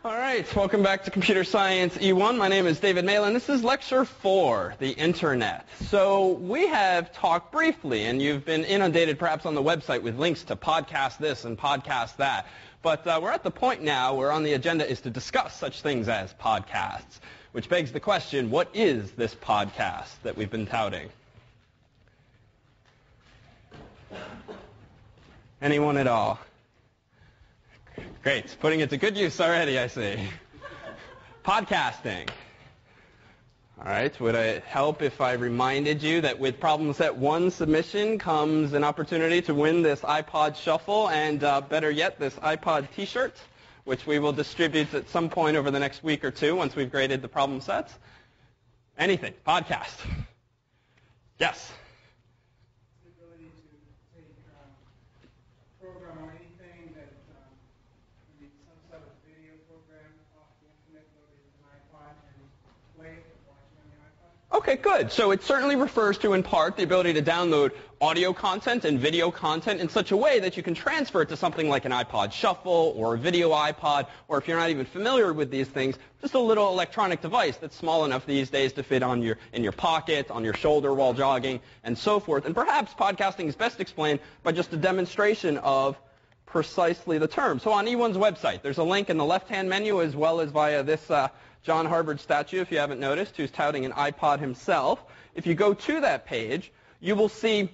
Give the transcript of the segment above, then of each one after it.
All right, welcome back to Computer Science E1. My name is David Malin. This is Lecture 4, the Internet. So we have talked briefly, and you've been inundated perhaps on the website with links to podcast this and podcast that. But we're at the point now where on the agenda is to discuss such things as podcasts, which begs the question, what is this podcast that we've been touting? Anyone at all? Great. Putting it to good use already, I see. Podcasting. All right. Would it help if I reminded you that with problem set 1 submission comes an opportunity to win this iPod Shuffle and, better yet, this iPod T-shirt, which we will distribute at some point over the next week or two once we've graded the problem sets? Anything. Podcast. Yes? Okay, good. So it certainly refers to, in part, the ability to download audio content and video content in such a way that you can transfer it to something like an iPod Shuffle or a video iPod, or if you're not even familiar with these things, just a little electronic device that's small enough these days to fit in your pocket, on your shoulder while jogging, and so forth. And perhaps podcasting is best explained by just a demonstration of precisely the term. So on E1's website, there's a link in the left-hand menu as well as via this John Harvard statue, if you haven't noticed, who's touting an iPod himself. If you go to that page, you will see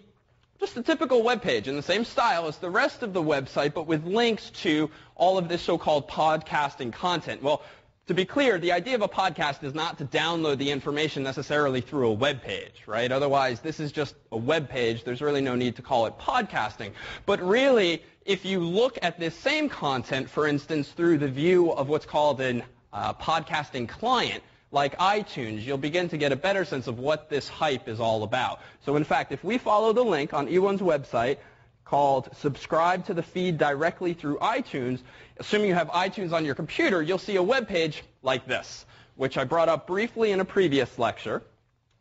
just a typical web page in the same style as the rest of the website, but with links to all of this so-called podcasting content. Well, to be clear, the idea of a podcast is not to download the information necessarily through a web page, right? Otherwise, this is just a web page. There's really no need to call it podcasting. But really, if you look at this same content, for instance, through the view of what's called an podcasting client, like iTunes, you'll begin to get a better sense of what this hype is all about. So in fact, if we follow the link on E1's website called Subscribe to the Feed Directly Through iTunes, assuming you have iTunes on your computer, you'll see a web page like this, which I brought up briefly in a previous lecture.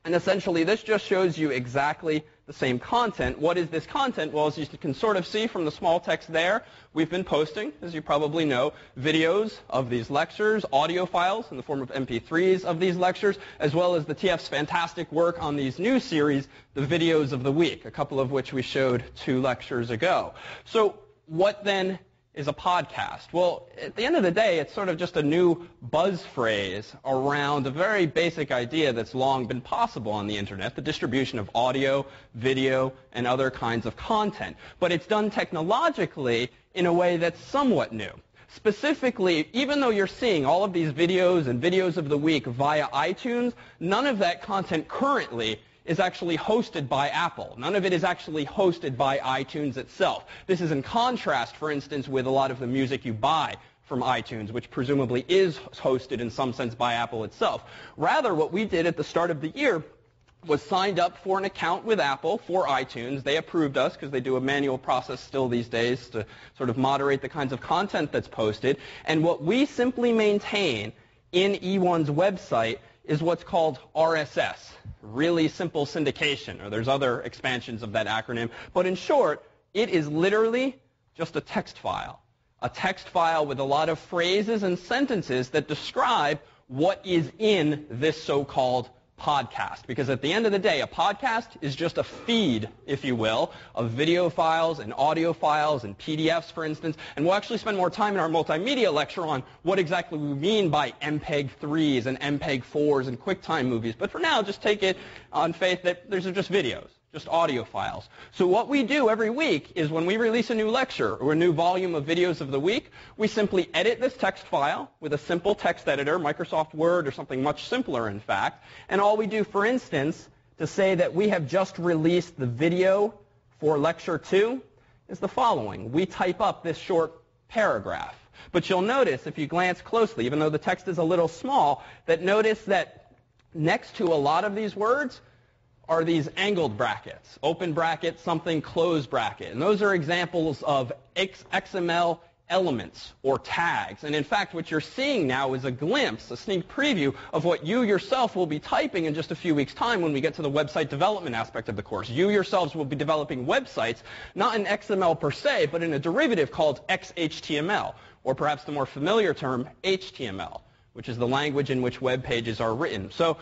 And essentially, this just shows you exactly the same content. What is this content? Well, as you can sort of see from the small text there, we've been posting, as you probably know, videos of these lectures, audio files in the form of MP3s of these lectures, as well as the TF's fantastic work on these new series, the videos of the week, a couple of which we showed 2 lectures ago. So what then is a podcast? Well, at the end of the day, it's sort of just a new buzz phrase around a very basic idea that's long been possible on the internet, the distribution of audio, video, and other kinds of content. But it's done technologically in a way that's somewhat new. Specifically, even though you're seeing all of these videos and videos of the week via iTunes, none of that content currently is actually hosted by Apple. None of it is actually hosted by iTunes itself. This is in contrast, for instance, with a lot of the music you buy from iTunes, which presumably is hosted in some sense by Apple itself. Rather, what we did at the start of the year was signed up for an account with Apple for iTunes. They approved us because they do a manual process still these days to sort of moderate the kinds of content that's posted. And what we simply maintain in E1's website is what's called RSS, really simple syndication, or there's other expansions of that acronym. But in short, it is literally just a text file with a lot of phrases and sentences that describe what is in this so-called podcast. Because at the end of the day, a podcast is just a feed, if you will, of video files and audio files and PDFs, for instance. And we'll actually spend more time in our multimedia lecture on what exactly we mean by MPEG-3s and MPEG-4s and QuickTime movies. But for now, just take it on faith that these are just videos, just audio files. So what we do every week is when we release a new lecture or a new volume of videos of the week, we simply edit this text file with a simple text editor, Microsoft Word or something much simpler, in fact. And all we do, for instance, to say that we have just released the video for Lecture 2 is the following. We type up this short paragraph. But you'll notice, if you glance closely, even though the text is a little small, that notice that next to a lot of these words are these angled brackets, open bracket, something, close bracket. And those are examples of XML elements or tags. And in fact, what you're seeing now is a glimpse, a sneak preview of what you yourself will be typing in just a few weeks' time when we get to the website development aspect of the course. You yourselves will be developing websites, not in XML per se, but in a derivative called XHTML, or perhaps the more familiar term, HTML, which is the language in which web pages are written. So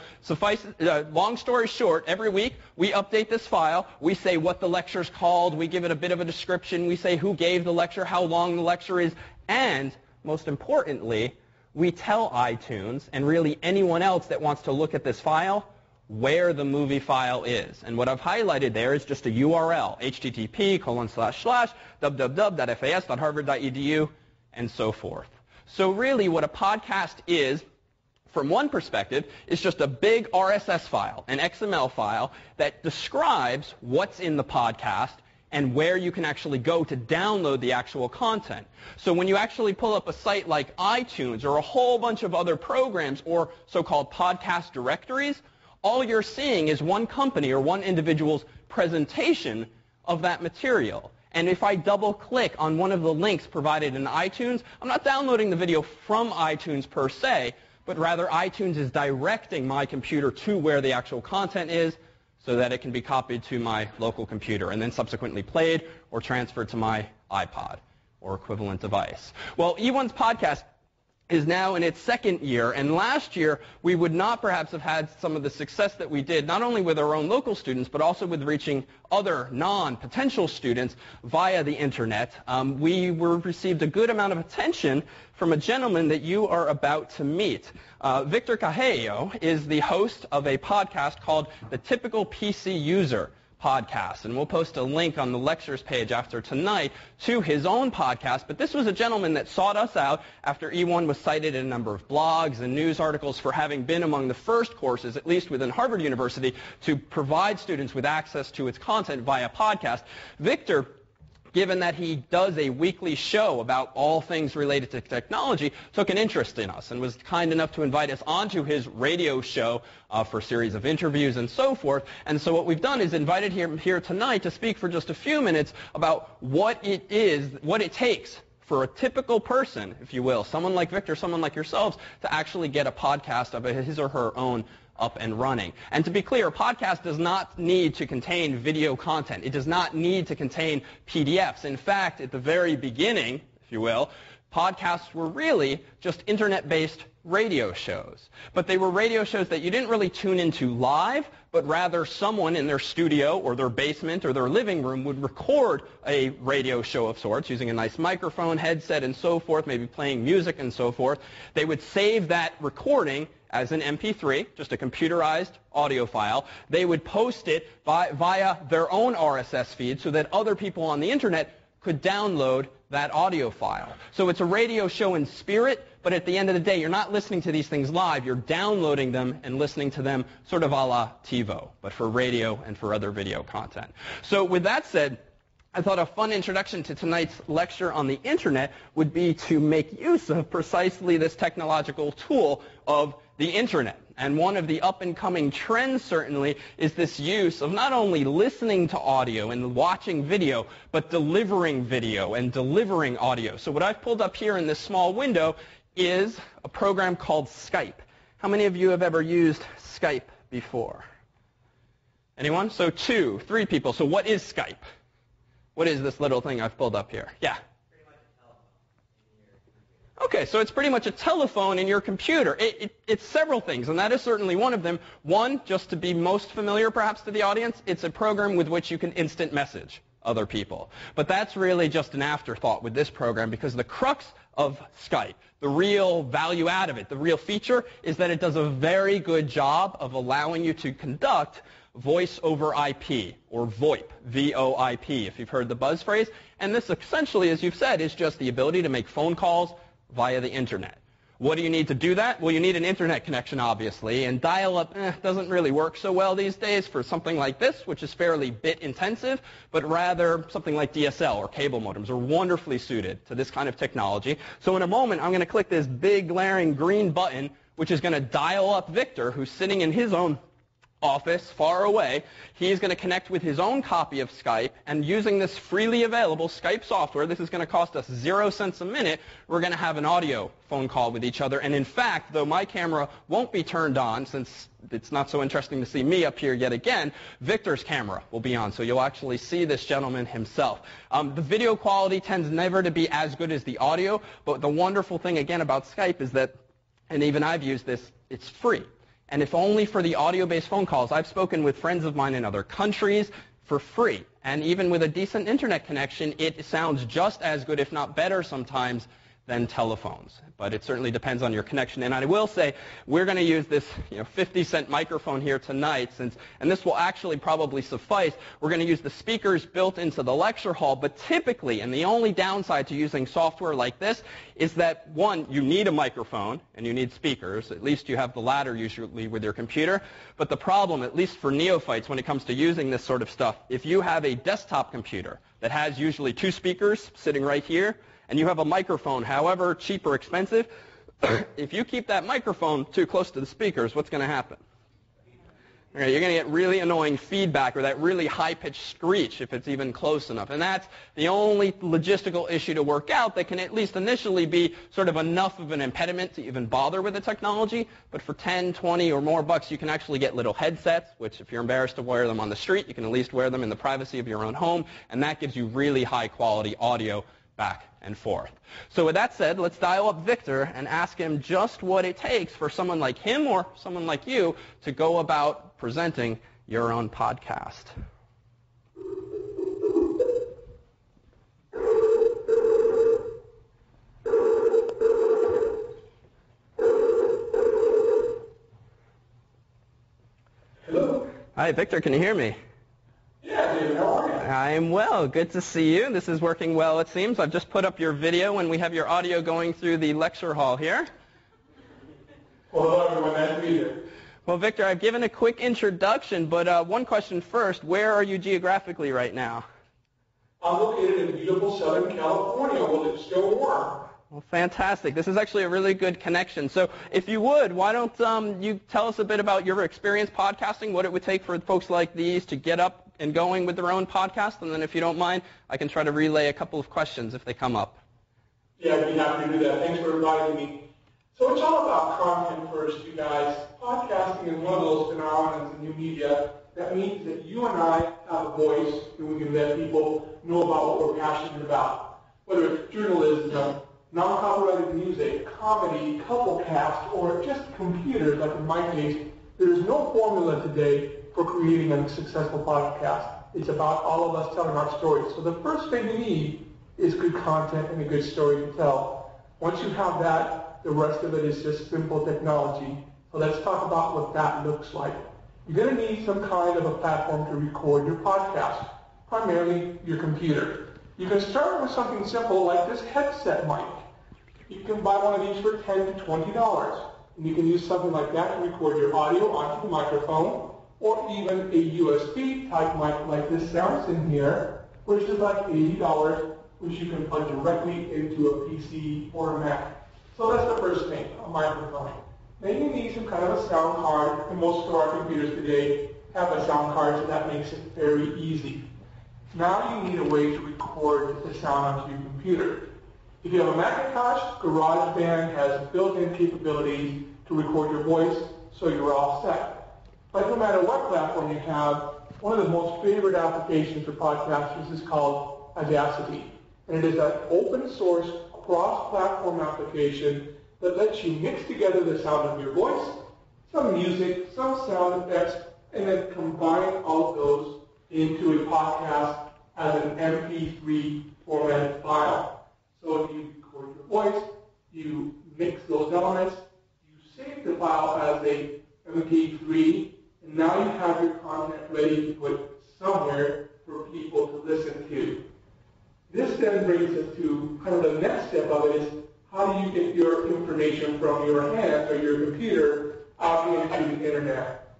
long story short, every week we update this file. We say what the lecture's called. We give it a bit of a description. We say who gave the lecture, how long the lecture is, and most importantly, we tell iTunes and really anyone else that wants to look at this file where the movie file is. And what I've highlighted there is just a URL, http://www.fas.harvard.edu, and so forth. So really what a podcast is, from one perspective, is just a big RSS file, an XML file, that describes what's in the podcast and where you can actually go to download the actual content. So when you actually pull up a site like iTunes or a whole bunch of other programs or so-called podcast directories, all you're seeing is one company or one individual's presentation of that material. And if I double-click on one of the links provided in iTunes, I'm not downloading the video from iTunes per se, but rather iTunes is directing my computer to where the actual content is so that it can be copied to my local computer and then subsequently played or transferred to my iPod or equivalent device. Well, E1's podcast is now in its second year, and last year we would not perhaps have had some of the success that we did, not only with our own local students, but also with reaching other non-potential students via the internet. We received a good amount of attention from a gentleman that you are about to meet. Victor Cajello is the host of a podcast called The Typical PC User podcast, and we'll post a link on the lectures page after tonight to his own podcast. But this was a gentleman that sought us out after E1 was cited in a number of blogs and news articles for having been among the first courses, at least within Harvard University, to provide students with access to its content via podcast. Victor, given that he does a weekly show about all things related to technology, took an interest in us and was kind enough to invite us onto his radio show for a series of interviews and so forth. And so what we've done is invited him here tonight to speak for just a few minutes about what it takes for a typical person, if you will, someone like Victor, someone like yourselves, to actually get a podcast of his or her own up and running. And to be clear, a podcast does not need to contain video content. It does not need to contain PDFs. In fact, at the very beginning, if you will, podcasts were really just internet-based radio shows. But they were radio shows that you didn't really tune into live, but rather someone in their studio or their basement or their living room would record a radio show of sorts using a nice microphone, headset, and so forth, maybe playing music and so forth. They would save that recording as an MP3, just a computerized audio file. They would post it via their own RSS feed so that other people on the internet could download that audio file. So it's a radio show in spirit, but at the end of the day, you're not listening to these things live. You're downloading them and listening to them sort of a la TiVo, but for radio and for other video content. So with that said, I thought a fun introduction to tonight's lecture on the internet would be to make use of precisely this technological tool of the internet. And one of the up-and-coming trends, certainly, is this use of not only listening to audio and watching video, but delivering video and delivering audio. So what I've pulled up here in this small window is a program called Skype. How many of you have ever used Skype before? Anyone? So 2, 3 people. So what is Skype? What is this little thing I've pulled up here? Yeah? Okay, so it's pretty much a telephone in your computer. It's several things, and that is certainly one of them. One, just to be most familiar perhaps to the audience, it's a program with which you can instant message other people. But that's really just an afterthought with this program, because the crux of Skype, the real value out of it, the real feature, is that it does a very good job of allowing you to conduct voice over IP, or VoIP, V-O-I-P, if you've heard the buzz phrase. And this essentially, as you've said, is just the ability to make phone calls via the internet. What do you need to do that? Well, you need an internet connection, obviously, and dial-up doesn't really work so well these days for something like this, which is fairly bit-intensive, but rather something like DSL or cable modems are wonderfully suited to this kind of technology. So in a moment, I'm going to click this big, glaring green button, which is going to dial up Victor, who's sitting in his own office far away, he's going to connect with his own copy of Skype, and using this freely available Skype software, this is going to cost us 0 cents a minute, we're going to have an audio phone call with each other. And in fact, though my camera won't be turned on, since it's not so interesting to see me up here yet again, Victor's camera will be on, so you'll actually see this gentleman himself. The video quality tends never to be as good as the audio, but the wonderful thing again about Skype is that, and even I've used this, it's free. And if only for the audio-based phone calls, I've spoken with friends of mine in other countries for free. And even with a decent internet connection, it sounds just as good, if not better sometimes, than telephones. But it certainly depends on your connection. And I will say, we're going to use this 50-cent microphone here tonight, and this will actually probably suffice. We're going to use the speakers built into the lecture hall. But typically, and the only downside to using software like this is that, one, you need a microphone and you need speakers. At least you have the latter usually with your computer. But the problem, at least for neophytes when it comes to using this sort of stuff, if you have a desktop computer that has usually 2 speakers sitting right here, and you have a microphone, however cheap or expensive, if you keep that microphone too close to the speakers, what's going to happen? You're going to get really annoying feedback or that really high-pitched screech if it's even close enough. And that's the only logistical issue to work out that can at least initially be sort of enough of an impediment to even bother with the technology. But for 10, 20 or more bucks, you can actually get little headsets, which if you're embarrassed to wear them on the street, you can at least wear them in the privacy of your own home. And that gives you really high-quality audio back and forth. So with that said, let's dial up Victor and ask him just what it takes for someone like him or someone like you to go about presenting your own podcast. Hello? Hi, Victor, can you hear me? Yeah, David, how are you? I am well. Good to see you. This is working well, it seems. I've just put up your video, and we have your audio going through the lecture hall here. Well, hello, everyone. Nice to meet you. Well, Victor, I've given a quick introduction, but one question first. Where are you geographically right now? I'm located in beautiful Southern California. Will it still warm? Well, fantastic. This is actually a really good connection. So if you would, why don't you tell us a bit about your experience podcasting, what it would take for folks like these to get up and going with their own podcast, and then if you don't mind, I can try to relay a couple of questions if they come up. Yeah, I'd be happy to do that. Thanks for inviting me. So it's all about content first, you guys. Podcasting is one of those phenomena in new media that means that you and I have a voice and we can let people know about what we're passionate about. Whether it's journalism, non-copyrighted music, comedy, couple cast, or just computers, like in my case, there's no formula today for creating a successful podcast. It's about all of us telling our stories. So the first thing you need is good content and a good story to tell. Once you have that, the rest of it is just simple technology. So let's talk about what that looks like. You're going to need some kind of a platform to record your podcast, primarily your computer. You can start with something simple like this headset mic. You can buy one of these for $10 to $20. And you can use something like that to record your audio onto the microphone, or even a USB type mic like this sounds in here, which is like $80, which you can plug directly into a PC or a Mac. So that's the first thing, a microphone. Then you need some kind of a sound card, and most of our computers today have a sound card, so that makes it very easy. Now you need a way to record the sound onto your computer. If you have a Macintosh, GarageBand has built-in capabilities to record your voice, so you're all set. But no matter what platform you have, one of the most favorite applications for podcasters is called Audacity. And it is an open source, cross-platform application that lets you mix together the sound of your voice, some music, some sound effects, and then combine all of those into a podcast as an MP3 formatted file. So if you record your voice, you mix those elements, you save the file as a MP3, and now you have your content ready to put somewhere for people to listen to. This then brings us to kind of the next step of it is how do you get your information from your hands or your computer out into the internet?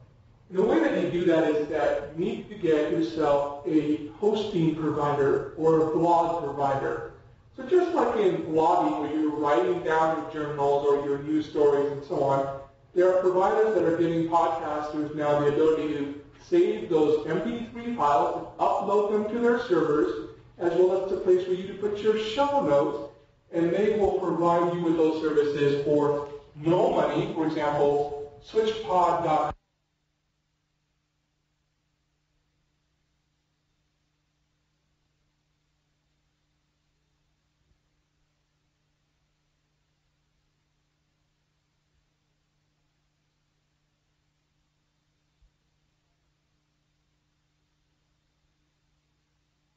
And the way that you do that is that you need to get yourself a hosting provider or a blog provider. So just like in blogging where you're writing down your journals or your news stories and so on, There are providers that are giving podcasters now the ability to save those MP3 files, upload them to their servers, as well as a place for you to put your show notes, and they will provide you with those services for no money. For example, switchpod.com.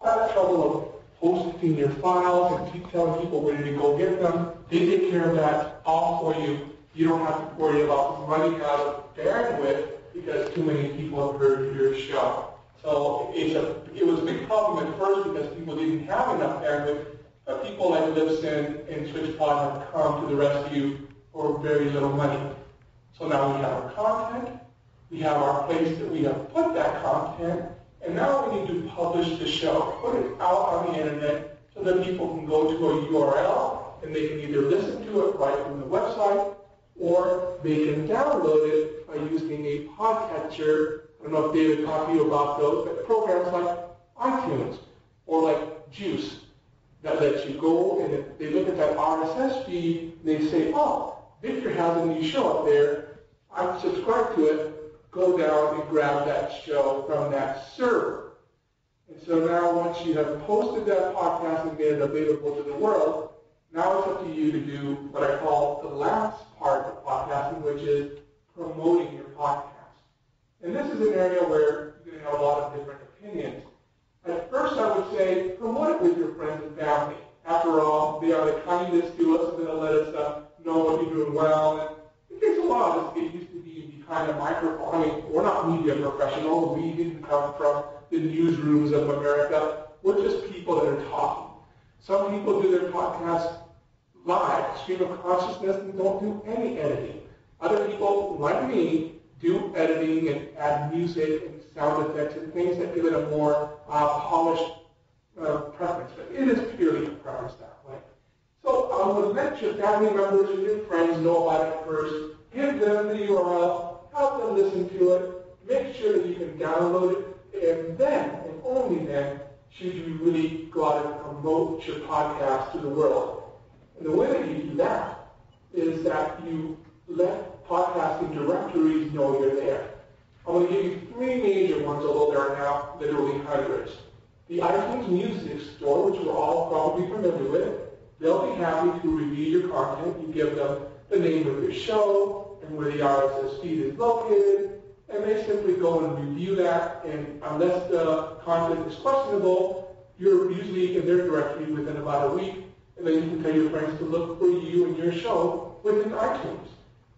That trouble of posting your files and keep telling people where to go get them. They take care of that all for you. You don't have to worry about running out of bandwidth because too many people have heard your show. So it was a big problem at first because people didn't have enough bandwidth, but people like Libsyn and SwitchPod have come to the rescue for very little money. So now we have our content, we have our place that we have put that content, and now we need to publish the show, put it out on the internet so that people can go to a URL and they can either listen to it right from the website or they can download it by using a podcatcher. I don't know if David talked to you about those, but programs like iTunes or like Juice that lets you go and they look at that RSS feed and they say, oh, Victor has a new show up there. I've subscribed to it. Go down and grab that show from that server. And so now once you have posted that podcast and made it available to the world, now it's up to you to do what I call the last part of podcasting, which is promoting your podcast. And this is an area where you're going to have a lot of different opinions. At first I would say promote it with your friends and family. After all, they are the kindest to us and they'll let us know if you're doing well. And it takes a while to get used to being behind a microphone. I mean, we're not media professionals. We didn't come from the newsrooms of America. We're just people that are talking. Some people do their podcasts live, stream of consciousness, and don't do any editing. Other people, like me, do editing and add music and sound effects and things that give it a more polished preference. But it is purely a preference that way. So I would let your family members and your friends know about it first. Give them the URL, help them listen to it, make sure that you can download it, and then, and only then, should you really go out and promote your podcast to the world. And the way that you do that is that you let podcasting directories know you're there. I'm going to give you three major ones, although there are now literally hundreds. The iTunes Music Store, which we're all probably familiar with, they'll be happy to review your content. You give them the name of your show and where the RSS feed is located, and they simply go and review that, and unless the content is questionable, you're usually in their directory within about a week, and then you can tell your friends to look for you and your show within iTunes.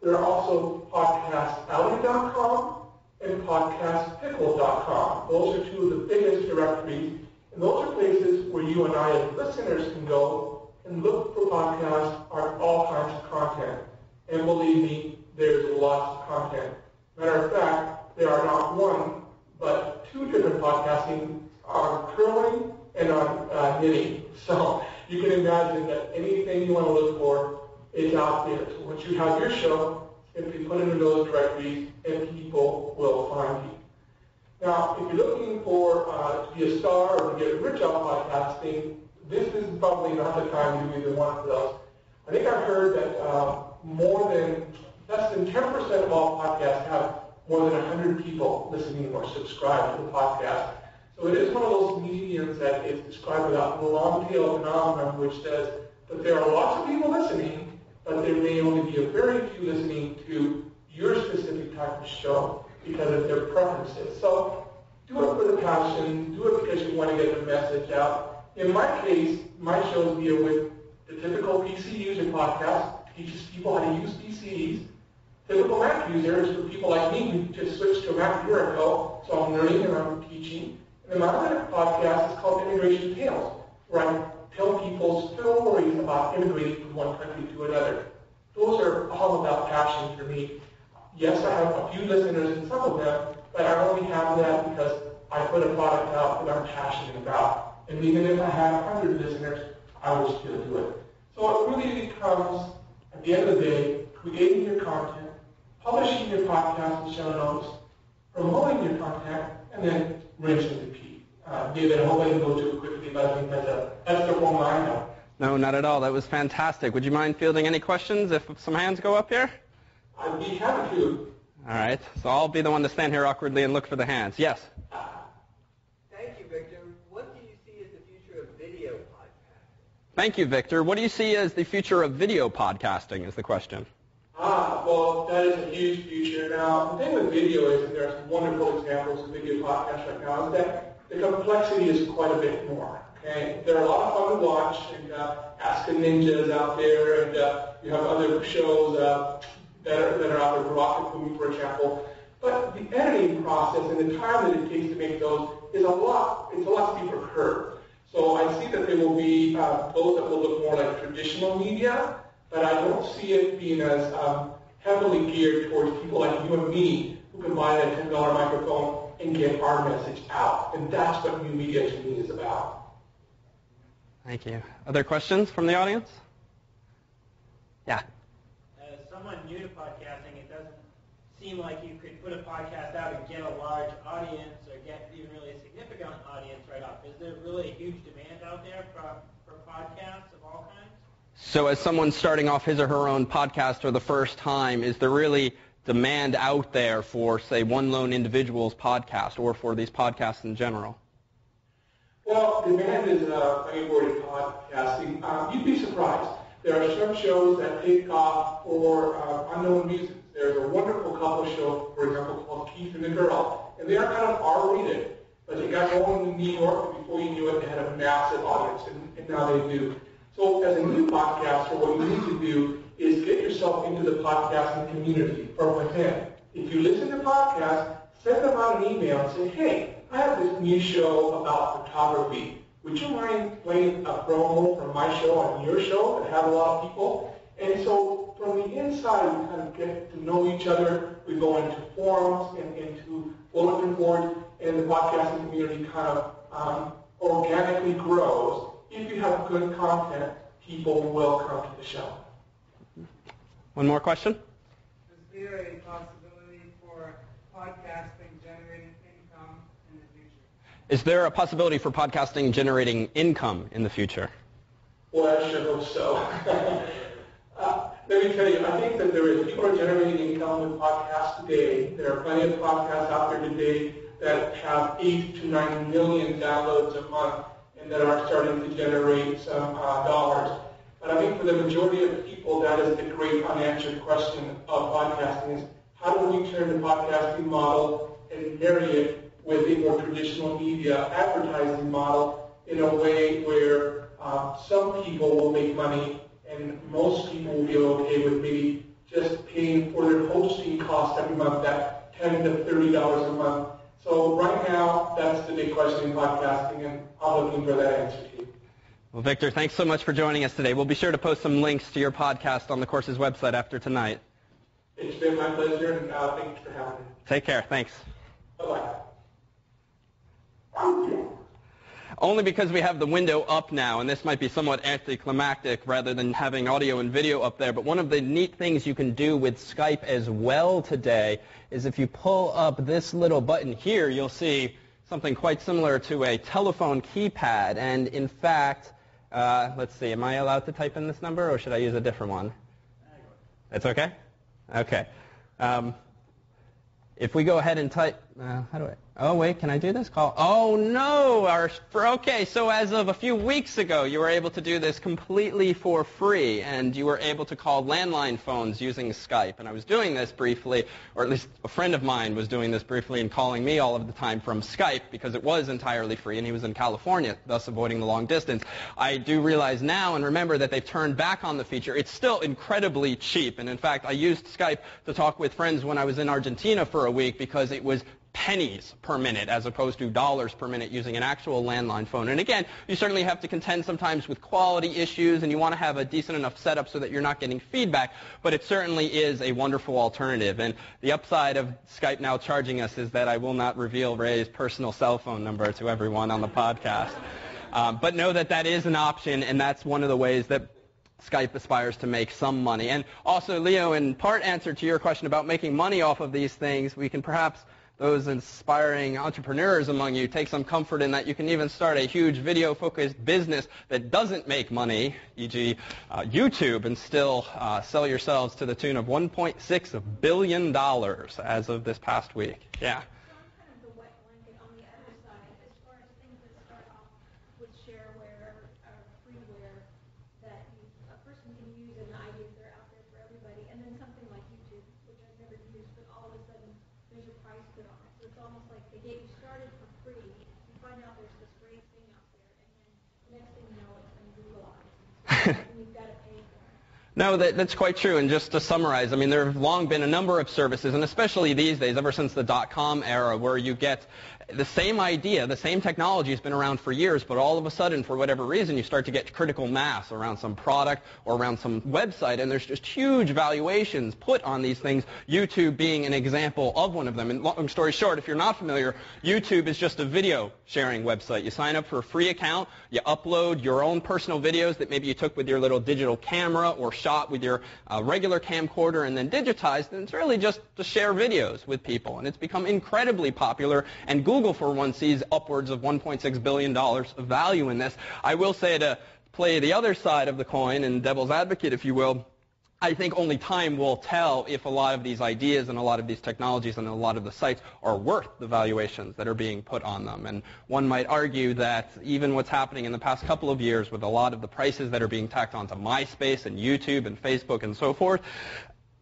There are also podcastalley.com and podcastpickle.com. Those are two of the biggest directories, and those are places where you and I as listeners can go and look for podcasts on all kinds of content. And believe me, there's lots of content. Matter of fact, there are not one, but two different podcasting on curling and on knitting. So you can imagine that anything you want to look for is out there. So once you have your show, simply put it in those directories and people will find you. Now, if you're looking for to be a star or to get rich off podcasting, this is probably not the time to do either one of those. I think I've heard that less than 10% of all podcasts have more than 100 people listening or subscribed to the podcast. So it is one of those mediums that is described without the long tail phenomenon, which says that there are lots of people listening, but there may only be a very few listening to your specific type of show because of their preferences. So do it for the passion, do it because you want to get the message out. In my case, my shows deal with the typical PC user podcast, teaches people how to use PCs. Typical Mac user is for people like me who just switched to a Mac a year ago, so I'm learning and I'm teaching. And my other podcast is called Immigration Tales, where I tell people stories about immigrating from one country to another. Those are all about passion for me. Yes, I have a few listeners in some of them, but I only have that because I put a product out that I'm passionate about. And even if I had 100 listeners, I would still do it. So it really becomes, at the end of the day, creating your content, publishing your podcast and show notes, promoting your content, and then rinse and repeat. David, I hope I didn't go too quickly, but I think that's the whole line now. No, not at all. That was fantastic. Would you mind fielding any questions if some hands go up here? I'd be happy to. All right. So I'll be the one to stand here awkwardly and look for the hands. Yes? Thank you, Victor. What do you see as the future of video podcasting? Thank you, Victor. What do you see as the future of video podcasting is the question. Well, that is a huge future. Now, the thing with video is, and there are some wonderful examples of video podcasts right now, is that the complexity is quite a bit more. Okay? They're a lot of fun to watch, and Ask a Ninja's out there, and you have other shows that are out there, Rocket Boom, for example. But the editing process and the time that it takes to make those is it's a lot steeper curve. So I see that there will be those that will look more like traditional media, but I don't see it being as heavily geared towards people like you and me who can buy that $10 microphone and get our message out. And that's what new media to me is about. Thank you. Other questions from the audience? Yeah. As someone new to podcasting, it doesn't seem like you could put a podcast out and get a large audience or get even really a significant audience right off. Is there really a huge demand out there for podcasts of all kinds? So as someone starting off his or her own podcast for the first time, is there really demand out there for, say, one lone individual's podcast or for these podcasts in general? Well, demand is plenty for podcasting. You'd be surprised. There are some shows that take off for unknown reasons. There's a wonderful couple show, for example, called Keith and the Girl, and they are kind of R-rated, but they got going in New York, and before you knew it, they had a massive audience, and now they do. So as a new podcaster, what you need to do is get yourself into the podcasting community from within. If you listen to podcasts, send them out an email and say, hey, I have this new show about photography. Would you mind playing a promo from my show on your show that have a lot of people? And so from the inside, we kind of get to know each other. We go into forums and into bulletin boards, and the podcasting community kind of organically grows. If you have good content, people will come to the show. One more question? Is there a possibility for podcasting generating income in the future? Is there a possibility for podcasting generating income in the future? Well, I sure hope so. Let me tell you, I think that there is. People are generating income with podcasts today. There are plenty of podcasts out there today that have 8 to 9 million downloads a month and that are starting to generate some dollars. But I think for the majority of people, that is the great unanswered question of podcasting is how do we turn the podcasting model and marry it with a more traditional media advertising model in a way where some people will make money and most people will be okay with maybe just paying for their hosting costs every month, that $10 to $30 a month. So right now, that's the big question in podcasting, and I'm looking for that answer to you. Well, Victor, thanks so much for joining us today. We'll be sure to post some links to your podcast on the course's website after tonight. It's been my pleasure, and thanks for having me. Take care. Thanks. Bye-bye. Only because we have the window up now, and this might be somewhat anticlimactic rather than having audio and video up there, but one of the neat things you can do with Skype as well today is if you pull up this little button here, you'll see something quite similar to a telephone keypad. And in fact, let's see, am I allowed to type in this number, or should I use a different one? That's okay? Okay. If we go ahead and type, oh wait, can I do this? Oh no, okay, so as of a few weeks ago, you were able to do this completely for free, and you were able to call landline phones using Skype. And I was doing this briefly, or at least a friend of mine was doing this briefly and calling me all of the time from Skype because it was entirely free, and he was in California, thus avoiding the long distance. I do realize now and remember that they've turned back on the feature. It's still incredibly cheap, and in fact, I used Skype to talk with friends when I was in Argentina for a week because it was pennies per minute as opposed to dollars per minute using an actual landline phone. And again, you certainly have to contend sometimes with quality issues, and you want to have a decent enough setup so that you're not getting feedback, but it certainly is a wonderful alternative. And the upside of Skype now charging us is that I will not reveal Ray's personal cell phone number to everyone on the podcast. But know that that is an option, and that's one of the ways that Skype aspires to make some money. And also, Leo, in part answer to your question about making money off of these things, we can perhaps, those inspiring entrepreneurs among you, take some comfort in that you can even start a huge video-focused business that doesn't make money, e.g. YouTube, and still sell yourselves to the tune of $1.6 billion as of this past week. Yeah. The wet blanket on the other side, as far as things that start off with shareware or freeware that a person can use and the ideas that are out there for everybody, and then something like YouTube, which I've never used, but all of a sudden there's a price put on it. So it's almost like they get you started for free. You find out there's this great thing out there, and then the next thing you know, it's been Googleized. And you've got to pay for it. No, that's quite true. And just to summarize, I mean, there have long been a number of services, and especially these days, ever since the .com era, where you get the same idea, the same technology has been around for years, but all of a sudden, for whatever reason, you start to get critical mass around some product or around some website, and there's just huge valuations put on these things, YouTube being an example of one of them. And long story short, if you're not familiar, YouTube is just a video sharing website. You sign up for a free account, you upload your own personal videos that maybe you took with your little digital camera or shot with your regular camcorder and then digitized, and it's really just to share videos with people. And it's become incredibly popular, and Google, for one, sees upwards of $1.6 billion of value in this. I will say, to play the other side of the coin and devil's advocate, if you will, I think only time will tell if a lot of these ideas and a lot of these technologies and a lot of the sites are worth the valuations that are being put on them. And one might argue that even what's happening in the past couple of years with a lot of the prices that are being tacked onto MySpace and YouTube and Facebook and so forth,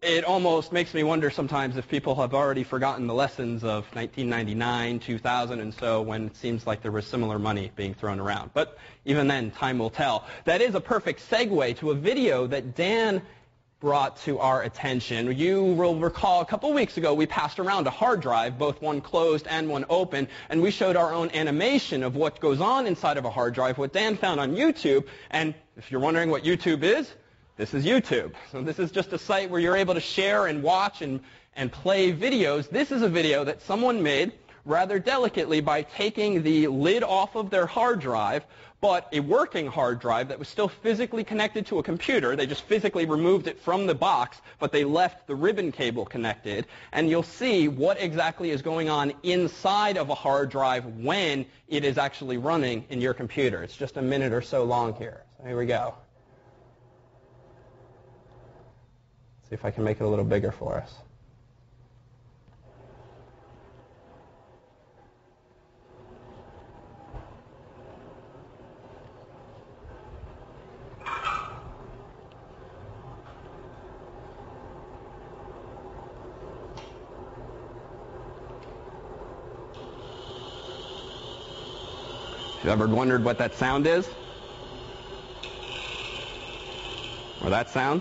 it almost makes me wonder sometimes if people have already forgotten the lessons of 1999, 2000, and so, when it seems like there was similar money being thrown around. But even then, time will tell. That is a perfect segue to a video that Dan brought to our attention. You will recall a couple weeks ago we passed around a hard drive, both one closed and one open, and we showed our own animation of what goes on inside of a hard drive, what Dan found on YouTube. And if you're wondering what YouTube is, this is YouTube. So this is just a site where you're able to share and watch and play videos. This is a video that someone made rather delicately by taking the lid off of their hard drive, but a working hard drive that was still physically connected to a computer. They just physically removed it from the box, but they left the ribbon cable connected. And you'll see what exactly is going on inside of a hard drive when it is actually running in your computer. It's just a minute or so long here. So here we go. See if I can make it a little bigger for us. Have you ever wondered what that sound is? Or that sound?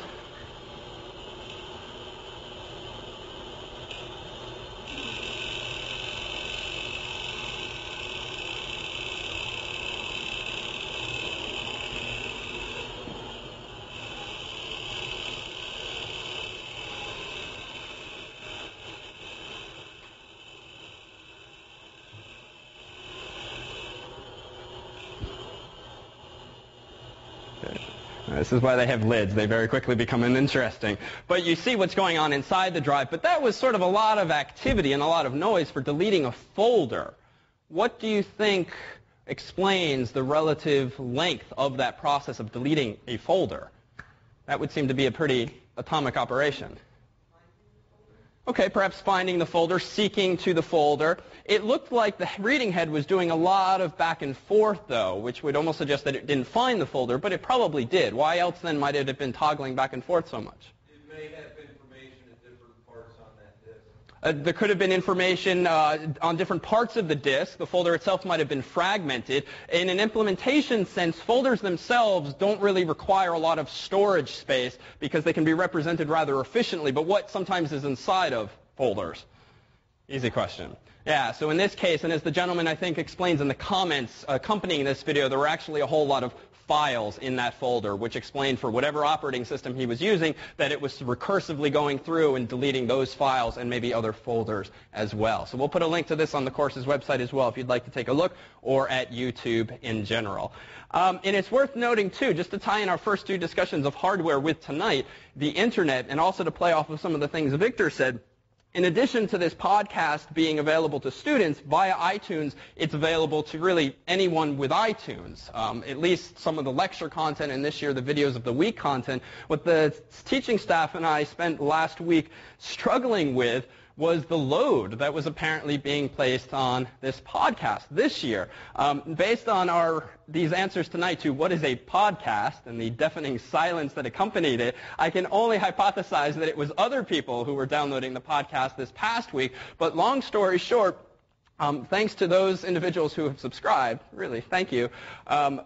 This is why they have lids. They very quickly become uninteresting. But you see what's going on inside the drive. But that was sort of a lot of activity and a lot of noise for deleting a folder. What do you think explains the relative length of that process of deleting a folder? That would seem to be a pretty atomic operation. Okay, perhaps finding the folder, seeking to the folder. It looked like the reading head was doing a lot of back and forth, though, which would almost suggest that it didn't find the folder, but it probably did. Why else, then, might it have been toggling back and forth so much? It may have information at different parts on that disk. There could have been information on different parts of the disk. The folder itself might have been fragmented. In an implementation sense, folders themselves don't really require a lot of storage space because they can be represented rather efficiently. But what sometimes is inside of folders? Easy question. Yeah, so in this case, and as the gentleman I think explains in the comments accompanying this video, there were actually a whole lot of files in that folder, which explained for whatever operating system he was using that it was recursively going through and deleting those files and maybe other folders as well. So we'll put a link to this on the course's website as well if you'd like to take a look, or at YouTube in general. And it's worth noting, too, just to tie in our first two discussions of hardware with tonight, the Internet, and also to play off of some of the things Victor said, in addition to this podcast being available to students via iTunes, it's available to really anyone with iTunes, at least some of the lecture content and this year the videos of the week content. What the teaching staff and I spent last week struggling with was the load that was apparently being placed on this podcast this year. Based on these answers tonight to what is a podcast and the deafening silence that accompanied it, I can only hypothesize that it was other people who were downloading the podcast this past week. But long story short, thanks to those individuals who have subscribed, really, thank you,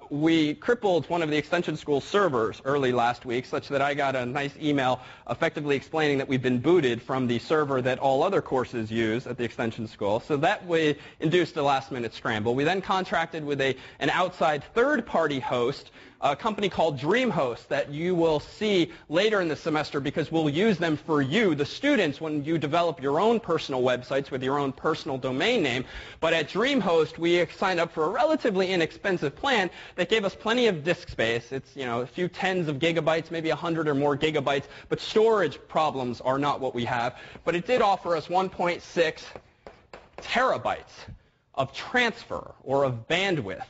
we crippled one of the Extension School servers early last week such that I got a nice email effectively explaining that we've been booted from the server that all other courses use at the Extension School. So that way induced a last-minute scramble. We then contracted with an outside third-party host, a company called DreamHost that you will see later in the semester because we'll use them for you, the students, when you develop your own personal websites with your own personal domain name. But at DreamHost, we signed up for a relatively inexpensive plan that gave us plenty of disk space. It's, a few tens of gigabytes, maybe 100 or more gigabytes, but storage problems are not what we have. But it did offer us 1.6 terabytes of transfer or of bandwidth.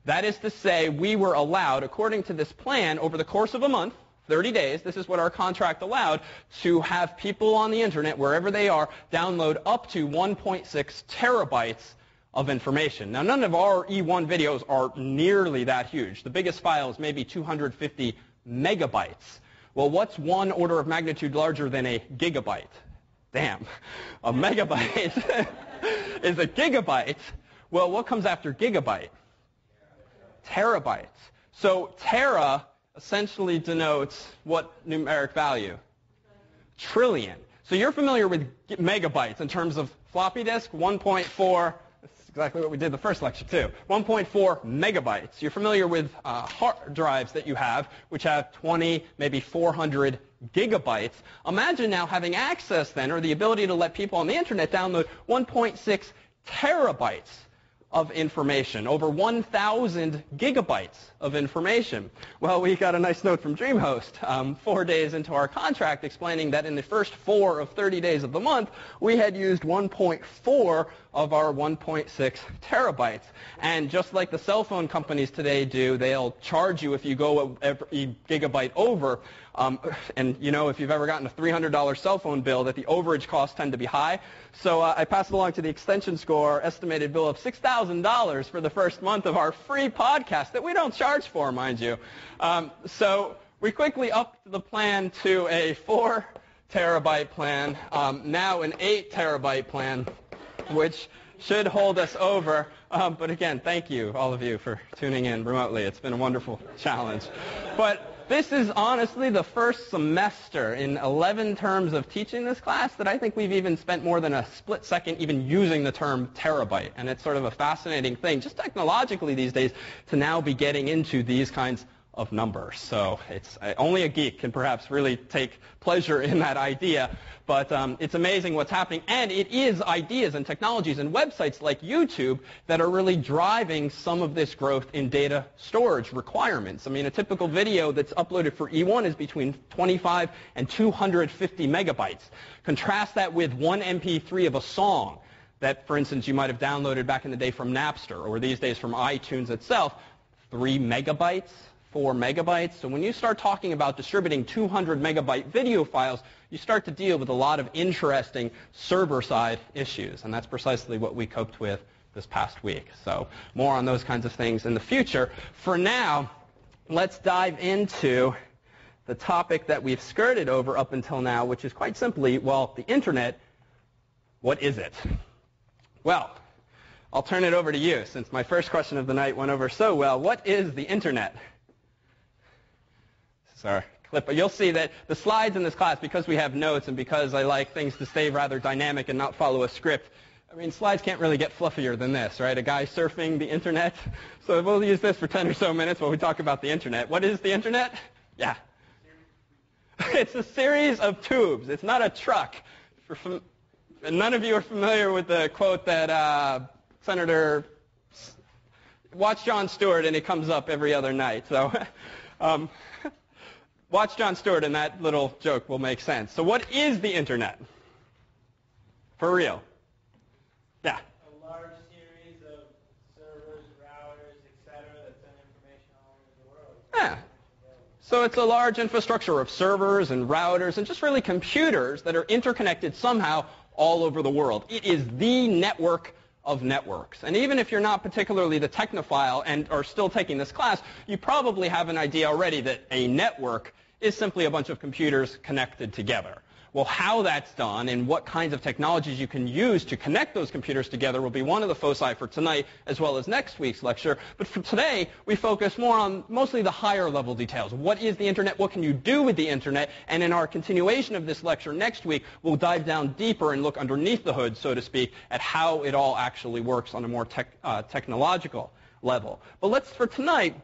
That is to say, we were allowed, according to this plan, over the course of a month, 30 days, this is what our contract allowed, to have people on the Internet, wherever they are, download up to 1.6 terabytes of information. Now, none of our E1 videos are nearly that huge. The biggest file is maybe 250 megabytes. Well, what's one order of magnitude larger than a gigabyte? Damn. A megabyte is a gigabyte. Well, what comes after gigabyte? Terabytes. So tera essentially denotes what numeric value? Trillion. So you're familiar with megabytes in terms of floppy disk, 1.4. That's exactly what we did the first lecture too. 1.4 megabytes. You're familiar with hard drives that you have, which have 20, maybe 400 gigabytes. Imagine now having access then, or the ability to let people on the Internet download 1.6 terabytes of information, over 1,000 gigabytes of information. Well, we got a nice note from DreamHost 4 days into our contract explaining that in the first 4 of 30 days of the month, we had used 1.4 of our 1.6 terabytes. And just like the cell phone companies today do, they'll charge you if you go every gigabyte over. And if you've ever gotten a $300 cell phone bill, that the overage costs tend to be high. So I passed along to the Extension School our estimated bill of $6,000 for the first month of our free podcast that we don't charge for, mind you. So we quickly upped the plan to a 4 terabyte plan, now an 8 terabyte plan, which should hold us over. But again, thank you, all of you, for tuning in remotely. It's been a wonderful challenge. But this is honestly the first semester in 11 terms of teaching this class that I think we've even spent more than a split second even using the term terabyte. And it's sort of a fascinating thing, just technologically these days, to now be getting into these kinds of numbers. So it's only a geek can perhaps really take pleasure in that idea. But it's amazing what's happening. And it is ideas and technologies and websites like YouTube that are really driving some of this growth in data storage requirements. I mean, a typical video that's uploaded for E1 is between 25 and 250 megabytes. Contrast that with one MP3 of a song that, for instance, you might have downloaded back in the day from Napster or these days from iTunes itself, 3 megabytes. 4 megabytes. So when you start talking about distributing 200 megabyte video files, you start to deal with a lot of interesting server-side issues. And that's precisely what we coped with this past week. So more on those kinds of things in the future. For now, let's dive into the topic that we've skirted over up until now, which is quite simply, well, the Internet, what is it? Well, I'll turn it over to you, since my first question of the night went over so well. What is the Internet? Our clip, but you'll see that the slides in this class, because we have notes and because I like things to stay rather dynamic and not follow a script, I mean, slides can't really get fluffier than this, right? A guy surfing the internet. So we'll use this for 10 or so minutes while we talk about the internet. What is the internet? Yeah. It's a series of tubes. It's not a truck. None of you are familiar with the quote that Senator... Watch Jon Stewart, and it comes up every other night. So watch Jon Stewart, and that little joke will make sense. So what is the internet? For real. Yeah. A large series of servers, routers, etc. that send information all over the world. Yeah. So it's a large infrastructure of servers and routers and just really computers that are interconnected somehow all over the world. It is the network of networks. And even if you're not particularly the technophile and are still taking this class, you probably have an idea already that a network is simply a bunch of computers connected together. Well, how that's done and what kinds of technologies you can use to connect those computers together will be one of the foci for tonight as well as next week's lecture. But for today, we focus more on mostly the higher level details. What is the internet? What can you do with the internet? And in our continuation of this lecture next week, we'll dive down deeper and look underneath the hood, so to speak, at how it all actually works on a more technological level. But let's, for tonight,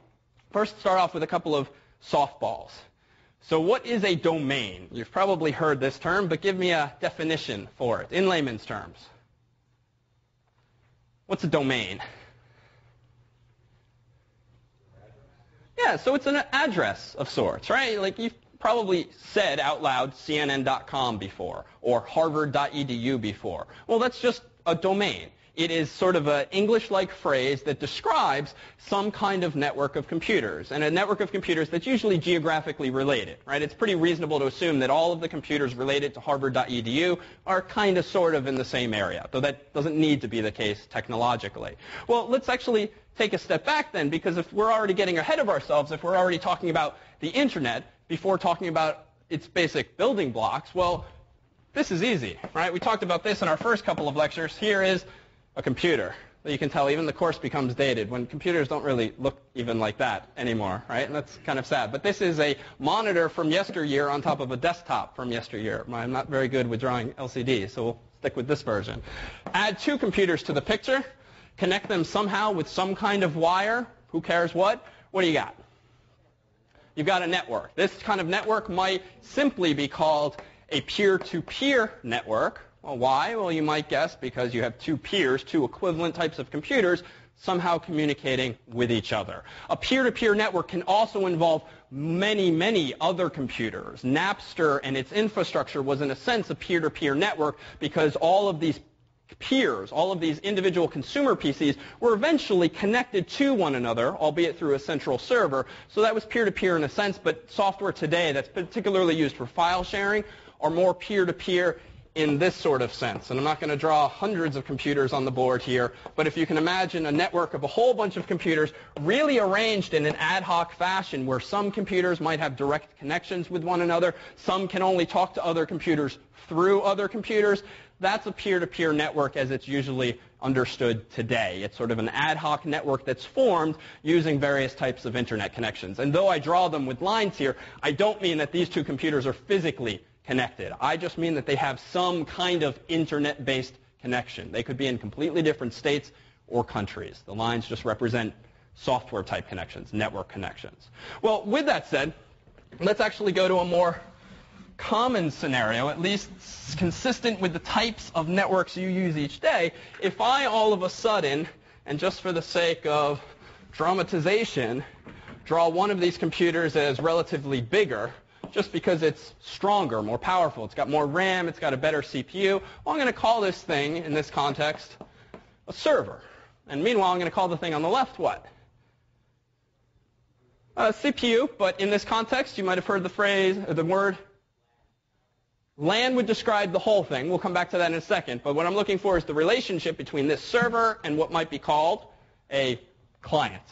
first start off with a couple of softballs. So what is a domain? You've probably heard this term, but give me a definition for it in layman's terms. What's a domain? Yeah, so it's an address of sorts, right? Like you've probably said out loud CNN.com before or Harvard.edu before. Well, that's just a domain. It is sort of an English-like phrase that describes some kind of network of computers, and a network of computers that's usually geographically related, right? It's pretty reasonable to assume that all of the computers related to Harvard.edu are kind of sort of in the same area, though that doesn't need to be the case technologically. Well, let's actually take a step back then, because if we're already getting ahead of ourselves, if we're already talking about the internet before talking about its basic building blocks, well, this is easy, right? We talked about this in our first couple of lectures. Here is a computer. You can tell even the course becomes dated when computers don't really look even like that anymore, right? And that's kind of sad. But this is a monitor from yesteryear on top of a desktop from yesteryear. I'm not very good with drawing LCDs, so we'll stick with this version. Add two computers to the picture, connect them somehow with some kind of wire. Who cares what? What do you got? You've got a network. This kind of network might simply be called a peer-to-peer network. Well, why? Well, you might guess because you have two peers, two equivalent types of computers, somehow communicating with each other. A peer-to-peer network can also involve many, many other computers. Napster and its infrastructure was, in a sense, a peer-to-peer network because all of these peers, all of these individual consumer PCs, were eventually connected to one another, albeit through a central server. So that was peer-to-peer in a sense, but software today that's particularly used for file sharing are more peer-to-peer in this sort of sense. And I'm not going to draw hundreds of computers on the board here, but if you can imagine a network of a whole bunch of computers really arranged in an ad hoc fashion where some computers might have direct connections with one another, some can only talk to other computers through other computers, that's a peer-to-peer network as it's usually understood today. It's sort of an ad hoc network that's formed using various types of internet connections. And though I draw them with lines here, I don't mean that these two computers are physically connected. I just mean that they have some kind of internet-based connection. They could be in completely different states or countries. The lines just represent software-type connections, network connections. Well, with that said, let's actually go to a more common scenario, at least consistent with the types of networks you use each day. If I all of a sudden, and just for the sake of dramatization, draw one of these computers as relatively bigger, just because it's stronger, more powerful, it's got more RAM, it's got a better CPU. Well, I'm going to call this thing, in this context, a server. And meanwhile, I'm going to call the thing on the left what? CPU, but in this context, you might have heard the phrase, or the word LAN would describe the whole thing. We'll come back to that in a second. But what I'm looking for is the relationship between this server and what might be called a client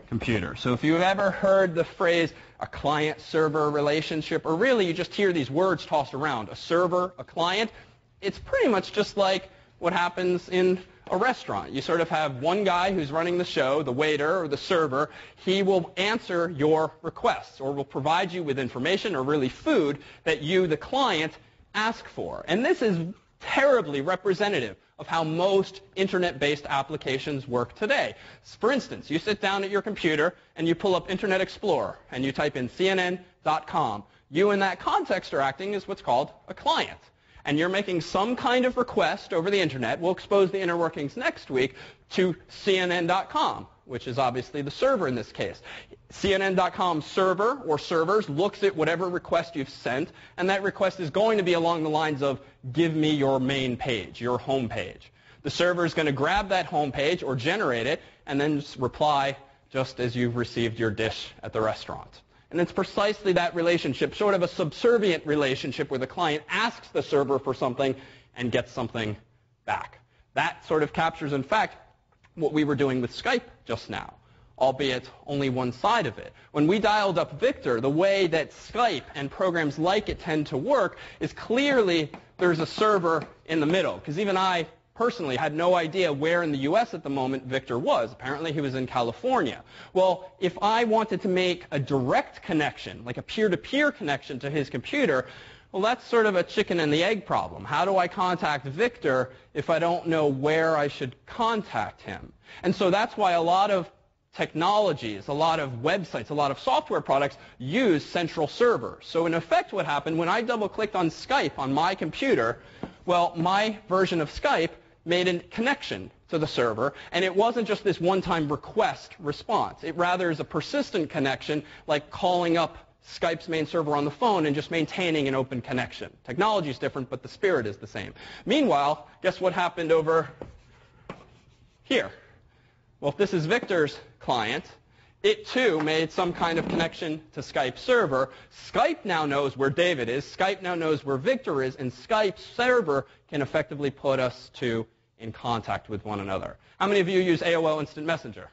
computer. So if you've ever heard the phrase a client-server relationship, or really you just hear these words tossed around, a server, a client, it's pretty much just like what happens in a restaurant. You sort of have one guy who's running the show, the waiter or the server. He will answer your requests or will provide you with information or really food that you, the client, ask for. And this is terribly representative of how most internet-based applications work today. For instance, you sit down at your computer and you pull up Internet Explorer and you type in CNN.com. You in that context are acting as what's called a client. And you're making some kind of request over the internet. We'll expose the inner workings next week to CNN.com, which is obviously the server in this case. CNN.com server or servers looks at whatever request you've sent, and that request is going to be along the lines of, give me your main page, your home page. The server is going to grab that home page or generate it and then just reply just as you've received your dish at the restaurant. And it's precisely that relationship, sort of a subservient relationship where the client asks the server for something and gets something back. That sort of captures, in fact, what we were doing with Skype just now, albeit only one side of it. When we dialed up Victor, the way that Skype and programs like it tend to work is clearly there's a server in the middle, because even I personally had no idea where in the US at the moment Victor was. Apparently he was in California. Well, if I wanted to make a direct connection, like a peer-to-peer connection to his computer, well, that's sort of a chicken and the egg problem. How do I contact Victor if I don't know where I should contact him? And so that's why a lot of technologies, a lot of websites, a lot of software products use central servers. So in effect what happened when I double-clicked on Skype on my computer, well, my version of Skype made a connection to the server, and it wasn't just this one-time request response. It rather is a persistent connection, like calling up Skype's main server on the phone and just maintaining an open connection. Technology is different, but the spirit is the same. Meanwhile, guess what happened over here? Well, if this is Victor's client, it too made some kind of connection to Skype's server. Skype now knows where David is. Skype now knows where Victor is, and Skype's server can effectively put us two in contact with one another. How many of you use AOL Instant Messenger?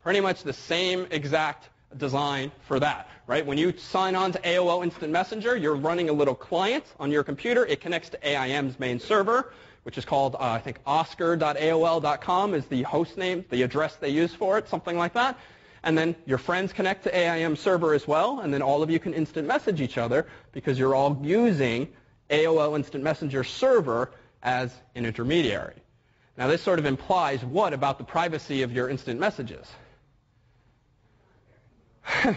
Pretty much the same exact design for that, right? When you sign on to AOL Instant Messenger, you're running a little client on your computer. It connects to AIM's main server, which is called, I think, oscar.aol.com is the host name, the address they use for it, something like that. And then your friends connect to AIM server as well, and then all of you can instant message each other because you're all using AOL Instant Messenger server as an intermediary. Now, this sort of implies what about the privacy of your instant messages?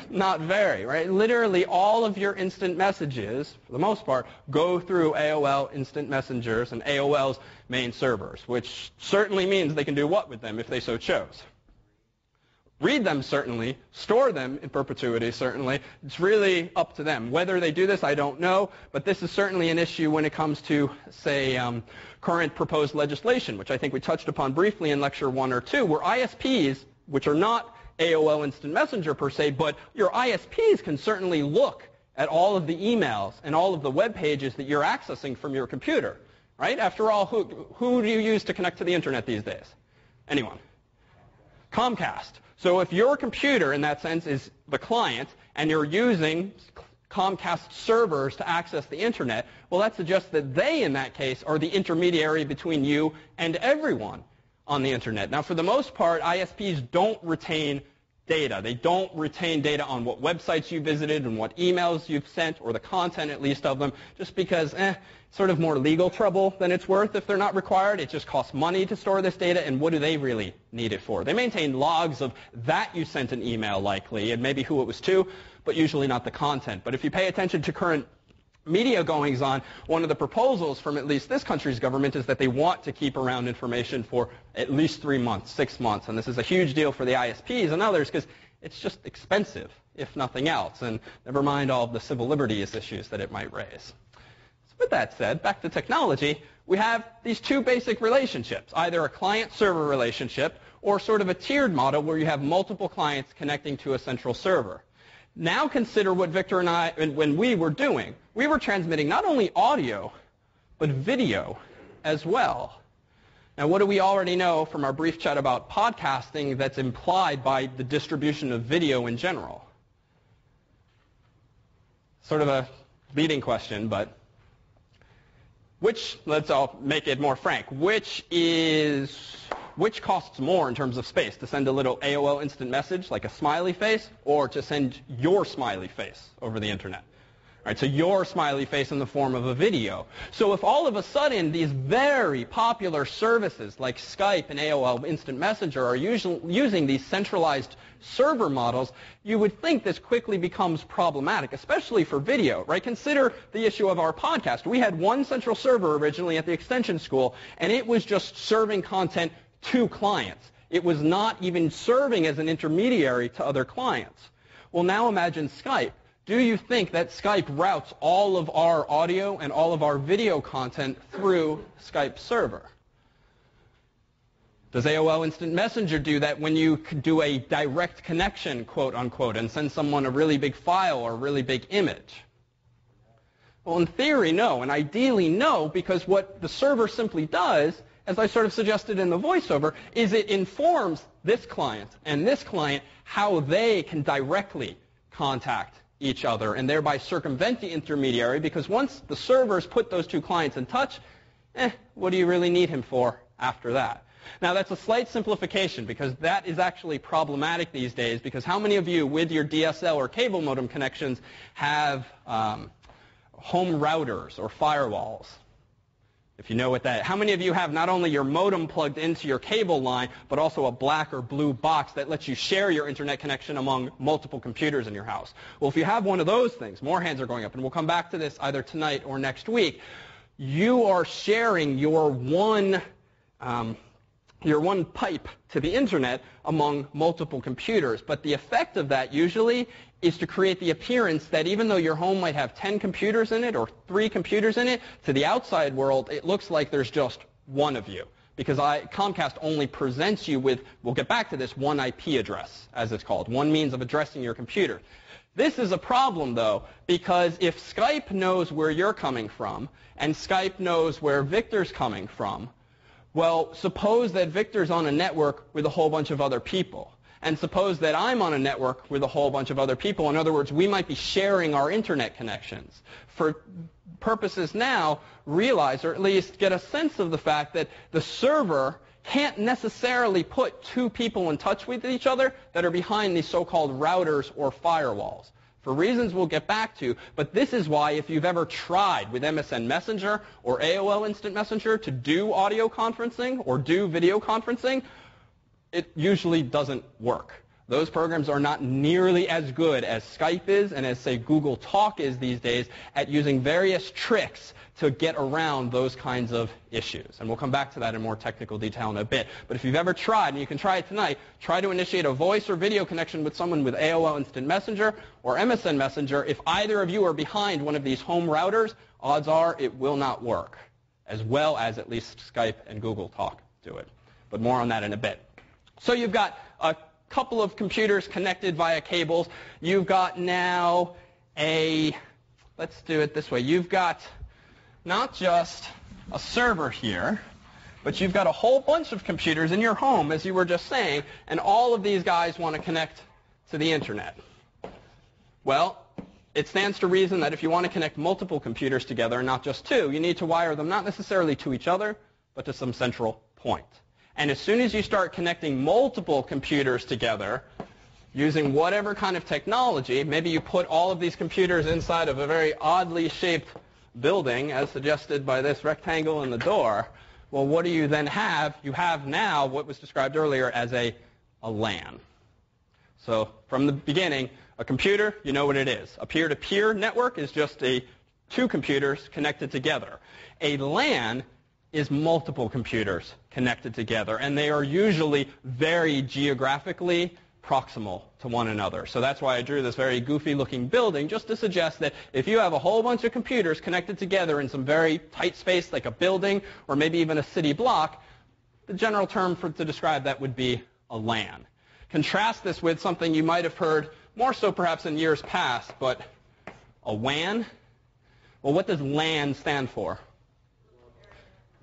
Not very, right? Literally all of your instant messages, for the most part, go through AOL Instant Messengers and AOL's main servers, which certainly means they can do what with them if they so chose? Read them, certainly. Store them in perpetuity, certainly. It's really up to them. Whether they do this, I don't know, but this is certainly an issue when it comes to, say, current proposed legislation, which I think we touched upon briefly in Lecture 1 or 2, where ISPs, which are not AOL Instant Messenger per se, but your ISPs can certainly look at all of the emails and all of the web pages that you're accessing from your computer, right? After all, who do you use to connect to the internet these days? Anyone? Comcast. So if your computer, in that sense, is the client, and you're using Comcast servers to access the internet, well, that suggests that they, in that case, are the intermediary between you and everyone on the internet. Now, for the most part, ISPs don't retain data. They don't retain data on what websites you visited and what emails you've sent, or the content, at least, of them, just because, sort of more legal trouble than it's worth if they're not required. It just costs money to store this data, and what do they really need it for? They maintain logs of that you sent an email, likely, and maybe who it was to, but usually not the content. But if you pay attention to current media goings on, one of the proposals from at least this country's government is that they want to keep around information for at least 3 months, 6 months. And this is a huge deal for the ISPs and others because it's just expensive, if nothing else. And never mind all of the civil liberties issues that it might raise. So with that said, back to technology, we have these two basic relationships, either a client-server relationship or sort of a tiered model where you have multiple clients connecting to a central server. Now consider what Victor and I, when we were doing. We were transmitting not only audio, but video as well. Now, what do we already know from our brief chat about podcasting that's implied by the distribution of video in general? Sort of a leading question, but let's all make it more frank, which costs more in terms of space, to send a little AOL instant message like a smiley face or to send your smiley face over the internet? Right, so your smiley face in the form of a video. So if all of a sudden these very popular services like Skype and AOL Instant Messenger are using these centralized server models, you would think this quickly becomes problematic, especially for video, right? Consider the issue of our podcast. We had one central server originally at the extension school, and it was just serving content to clients. It was not even serving as an intermediary to other clients. Well, now imagine Skype. Do you think that Skype routes all of our audio and all of our video content through Skype server? Does AOL Instant Messenger do that when you do a direct connection, quote unquote, and send someone a really big file or a really big image? Well, in theory, no, and ideally, no, because what the server simply does, as I sort of suggested in the voiceover, is it informs this client and this client how they can directly contact each other and thereby circumvent the intermediary, because once the servers put those two clients in touch, what do you really need him for after that? Now, that's a slight simplification because that is actually problematic these days, because how many of you with your DSL or cable modem connections have home routers or firewalls? If you know what that is. How many of you have not only your modem plugged into your cable line, but also a black or blue box that lets you share your internet connection among multiple computers in your house? Well, if you have one of those things, more hands are going up, and we'll come back to this either tonight or next week, you are sharing your one pipe to the internet among multiple computers. But the effect of that usually is to create the appearance that even though your home might have 10 computers in it or 3 computers in it, to the outside world, it looks like there's just one of you. Because Comcast only presents you with, we'll get back to this, one IP address, as it's called, one means of addressing your computer. This is a problem, though, because if Skype knows where you're coming from and Skype knows where Victor's coming from, well, suppose that Victor's on a network with a whole bunch of other people. And suppose that I'm on a network with a whole bunch of other people. In other words, we might be sharing our internet connections. For purposes now, realize, or at least get a sense of the fact that the server can't necessarily put two people in touch with each other that are behind these so-called routers or firewalls. For reasons we'll get back to, but this is why if you've ever tried with MSN Messenger or AOL Instant Messenger to do audio conferencing or do video conferencing, it usually doesn't work. Those programs are not nearly as good as Skype is and as, say, Google Talk is these days at using various tricks to get around those kinds of issues. And we'll come back to that in more technical detail in a bit. But if you've ever tried, and you can try it tonight, try to initiate a voice or video connection with someone with AOL Instant Messenger or MSN Messenger. If either of you are behind one of these home routers, odds are it will not work, as well as at least Skype and Google Talk do it. But more on that in a bit. So you've got a couple of computers connected via cables. You've got now let's do it this way. You've got not just a server here, but you've got a whole bunch of computers in your home, as you were just saying, and all of these guys want to connect to the internet. Well, it stands to reason that if you want to connect multiple computers together, and not just two, you need to wire them not necessarily to each other, but to some central point. And as soon as you start connecting multiple computers together, using whatever kind of technology, maybe you put all of these computers inside of a very oddly shaped building, as suggested by this rectangle in the door, well, what do you then have? You have now what was described earlier as a LAN. So from the beginning, a computer, you know what it is. A peer-to-peer network is just two computers connected together. A LAN is multiple computers connected together, and they are usually very geographically proximal to one another. So that's why I drew this very goofy-looking building, just to suggest that if you have a whole bunch of computers connected together in some very tight space, like a building or maybe even a city block, the general term to describe that would be a LAN. Contrast this with something you might have heard more so perhaps in years past, but a WAN? Well, what does LAN stand for?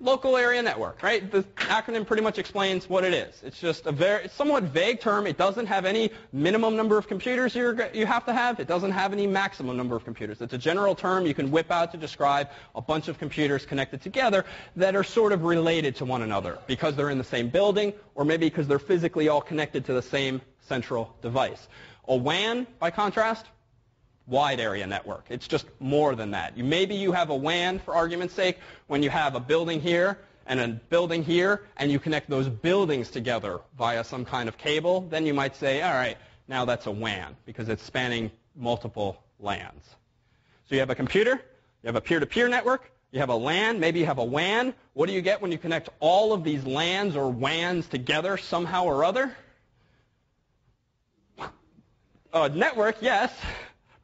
Local area network, right? The acronym pretty much explains what it is. It's just it's somewhat vague term. It doesn't have any minimum number of computers you have to have. It doesn't have any maximum number of computers. It's a general term you can whip out to describe a bunch of computers connected together that are sort of related to one another because they're in the same building or maybe because they're physically all connected to the same central device. A WAN, by contrast, wide area network. It's just more than that. Maybe you have a WAN, for argument's sake, when you have a building here and a building here, and you connect those buildings together via some kind of cable. Then you might say, all right, now that's a WAN, because it's spanning multiple LANs. So you have a computer, you have a peer-to-peer network, you have a LAN, maybe you have a WAN. What do you get when you connect all of these LANs or WANs together somehow or other? A network, yes,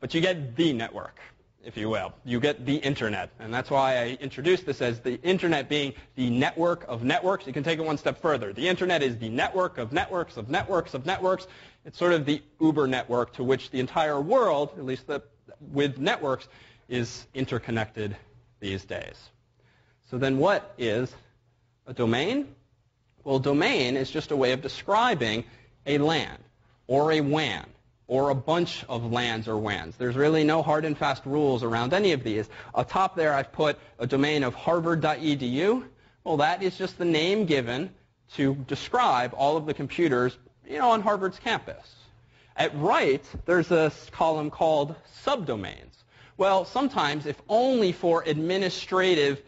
but you get the network, if you will. You get the Internet, and that's why I introduced this as the Internet being the network of networks. You can take it one step further. The Internet is the network of networks of networks of networks. It's sort of the Uber network to which the entire world, at least with networks, is interconnected these days. So then what is a domain? Well, a domain is just a way of describing a LAN or a WAN or a bunch of LANs or WANs. There's really no hard and fast rules around any of these. Atop there I've put a domain of harvard.edu. Well, that is just the name given to describe all of the computers, on Harvard's campus. At right, there's a column called subdomains. Well, sometimes, if only for administrative